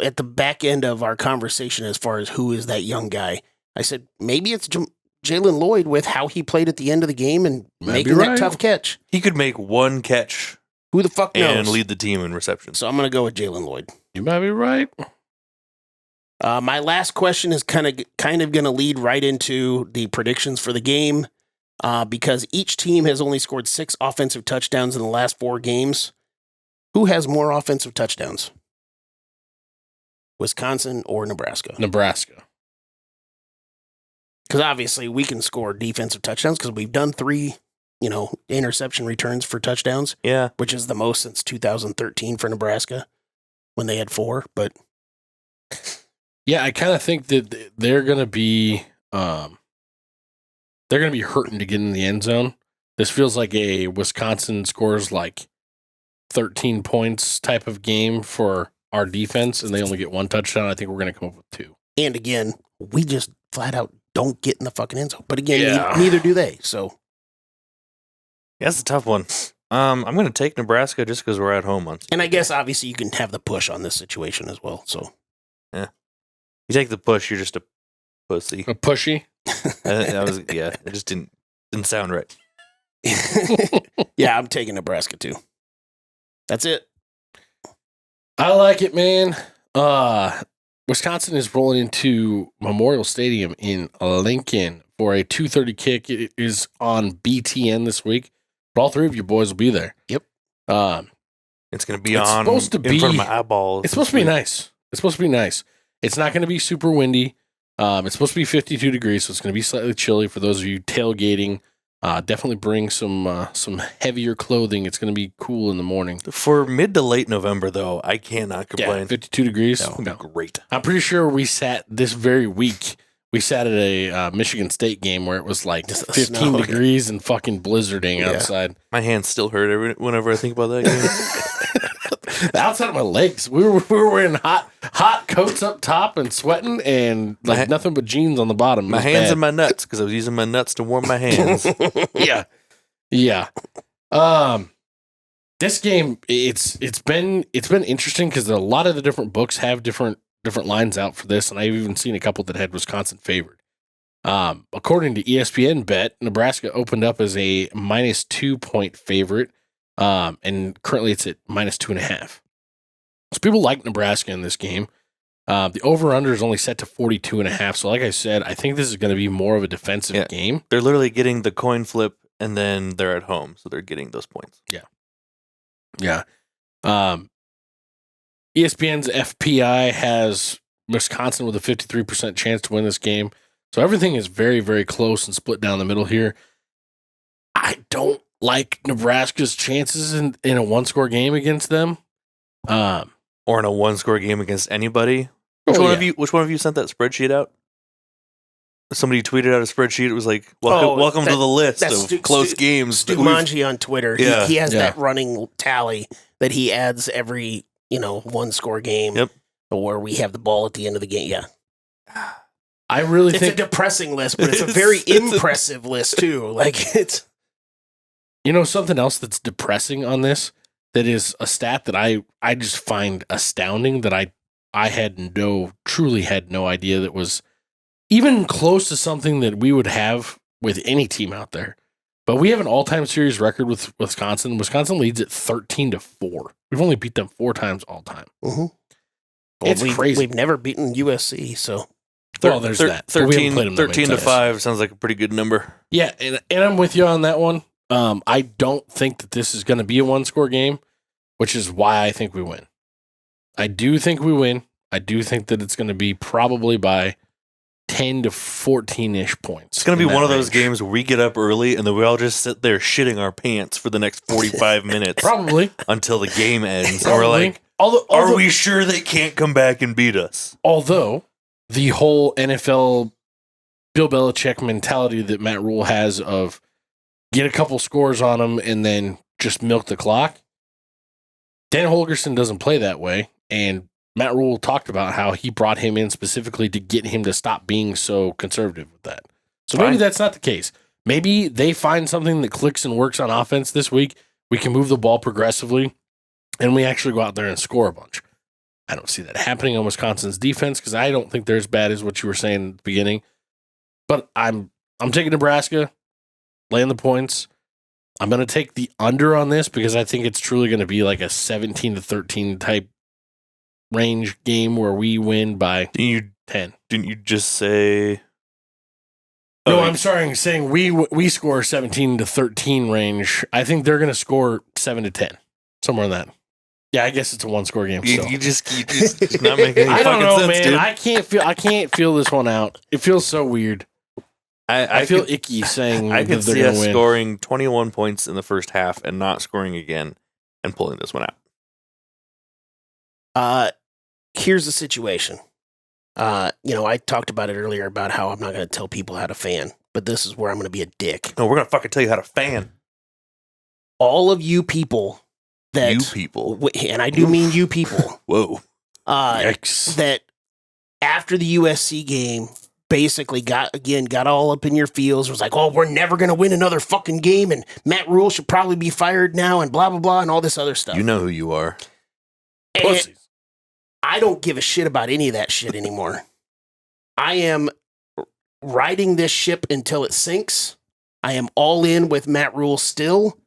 at the back end of our conversation as far as who is that young guy, I said, maybe it's Jalen Lloyd with how he played at the end of the game and making that tough catch. He could make one catch. Who the fuck knows? And lead the team in receptions. So I'm going to go with Jalen Lloyd. You might be right. My last question is kind of going to lead right into the predictions for the game because each team has only scored 6 offensive touchdowns in the last 4 games. Who has more offensive touchdowns? Wisconsin or Nebraska? Nebraska. Because obviously we can score defensive touchdowns because we've done 3, interception returns for touchdowns. Yeah. Which is the most since 2013 for Nebraska when they had 4. But yeah, I kind of think that they're going to be hurting to get in the end zone. This feels like a Wisconsin scores like 13 points type of game for our defense, and they only get 1 touchdown. I think we're going to come up with 2. And again, we just flat out don't get in the fucking end zone. But again, Yeah. neither do they. So Yeah, that's a tough one. I'm going to take Nebraska just because we're at home on. and I guess obviously you can have the push on this situation as well. So You take the push, you're just a pussy. A pushy. It just didn't sound right. yeah, I'm taking Nebraska too. That's it. I like it, man. Wisconsin is rolling into Memorial Stadium in Lincoln for a 2:30 kick. It is on BTN this week, but all 3 of you boys will be there. Yep. It's going to be It's on supposed to in be- front of my eyeballs. It's supposed to be nice. It's supposed to be nice. It's not going to be super windy. It's supposed to be 52 degrees, so it's going to be slightly chilly for those of you tailgating. Definitely bring some heavier clothing. It's going to be cool in the morning. For mid to late November, though, I cannot Yeah, complain. 52 degrees. That would No. be great. I'm pretty sure we sat this very week. We sat at a Michigan State game where it was like Just the 15 snow. degrees and fucking blizzarding Yeah. outside. My hands still hurt whenever I think about that game. The outside of my legs. We were wearing hot coats up top and sweating and like My- nothing but jeans on the bottom. It My was hands bad. and my nuts because I was using my nuts to warm my hands. Yeah. This game it's been interesting because a lot of the different books have different lines out for this, and I've even seen a couple that had Wisconsin favored. According to ESPN Bet, Nebraska opened up as a -2 point favorite, and currently it's at -2.5. So people like Nebraska in this game. The over/under is only set to 42.5. So like I said, I think this is going to be more of a defensive Yeah. game. They're literally getting the coin flip, and then they're at home, so they're getting those points. Yeah. ESPN's FPI has Wisconsin with a 53% chance to win this game. So everything is very, very close and split down the middle here. I don't like Nebraska's chances in a 1-score game against them. Or in a 1-score game against anybody. Oh, Which one of you sent that spreadsheet out? Somebody tweeted out a spreadsheet. It was like, welcome to the list of close games. Stu that we've- Manji on Twitter. Yeah. He has Yeah. that running tally that he adds every, 1-score game. Yep. Where we have the ball at the end of the game. Yeah. I really It's think a depressing list, but it's a very impressive list too. Like it's something else that's depressing on this, that is a stat that I just find astounding, that I truly had no idea that was even close to something that we would have with any team out there. But we have an all-time series record with Wisconsin. Wisconsin leads at 13-4. We've only beat them 4 times all time. Well, It's crazy. We've never beaten USC, so Well, there's that. But we haven't played them that many 13 to times. 5 sounds like a pretty good number. Yeah, and I'm with you on that one. I don't think that this is going to be a 1-score game, which is why I think we win. I do think we win. I do think that it's going to be probably by 10 to 14-ish points. It's going to be one of those games where we get up early and then we all just sit there shitting our pants for the next 45 minutes. Probably. Until the game ends. And we're like, although, are we sure they can't come back and beat us? Although, the whole NFL Bill Belichick mentality that Matt Rhule has of get a couple scores on them and then just milk the clock, Dan Holgorsen doesn't play that way. And Matt Rhule talked about how he brought him in specifically to get him to stop being so conservative with that. So maybe that's not the case. Maybe they find something that clicks and works on offense this week. We can move the ball progressively, and we actually go out there and score a bunch. I don't see that happening on Wisconsin's defense because I don't think they're as bad as what you were saying at the beginning. But I'm taking Nebraska, laying the points. I'm going to take the under on this because I think it's truly going to be like a 17-13 type range game where we win by 10. Didn't you just say? No, I'm sorry. I'm saying we score 17-13 range. I think they're going to score 7-10, somewhere in that. Yeah, I guess it's a one-score game. You just not making any fucking sense, man. dude. I can't feel this one out. It feels so weird. I feel icky saying I that could they're see going to us win. scoring 21 points in the first half and not scoring again and pulling this one out. Here's the situation. I talked about it earlier about how I'm not going to tell people how to fan, but this is where I'm going to be a dick. No, we're going to fucking tell you how to fan. All of you people that... You people. And I do mean you people. Whoa. Yikes. That after the USC game, basically got all up in your feels, was like, oh, we're never going to win another fucking game, and Matt Rhule should probably be fired now, and blah, blah, blah, and all this other stuff. You know who you are. Pussies. I don't give a shit about any of that shit anymore. I am riding this ship until it sinks. I am all in with Matt Rhule still.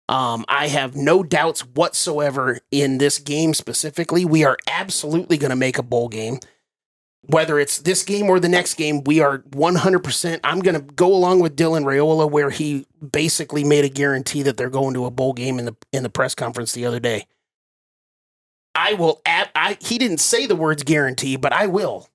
I have no doubts whatsoever in this game specifically. We are absolutely going to make a bowl game. Whether it's this game or the next game, we are 100%. I'm going to go along with Dylan Raiola, where he basically made a guarantee that they're going to a bowl game in the press conference the other day. He didn't say the words guarantee, but I will.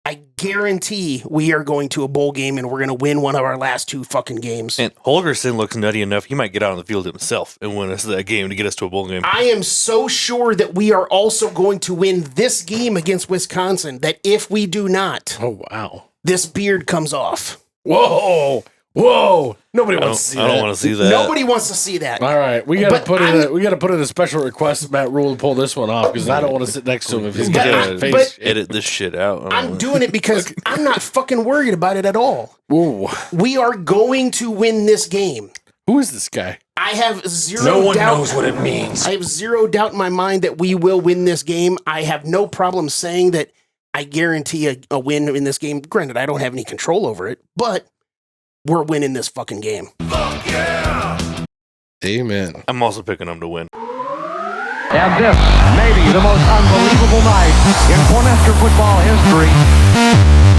I guarantee we are going to a bowl game and we're going to win one of our last two fucking games. And Holgorsen looks nutty enough, he might get out on the field himself and win us that game to get us to a bowl game. I am so sure that we are also going to win this game against Wisconsin, that if we do not, Oh, wow. this beard comes off. Whoa. Nobody wants to see that. I don't want to see that. Nobody wants to see that. All right, we got But to put in a special request, Matt Rhule, to pull this one off because I don't want to sit next to him if he's got Yeah, his face. but- edit this shit out. I'm doing it because I'm not fucking worried about it at all. Ooh, We are going to win this game. who is this guy? I have zero No one doubt. knows what it means. I have zero doubt in my mind that we will win this game. I have no problem saying that I guarantee a win in this game. Granted, I don't have any control over it, but we're winning this fucking game. Amen. I'm also picking them to win. And this may be the most unbelievable night in Cornhusker football history.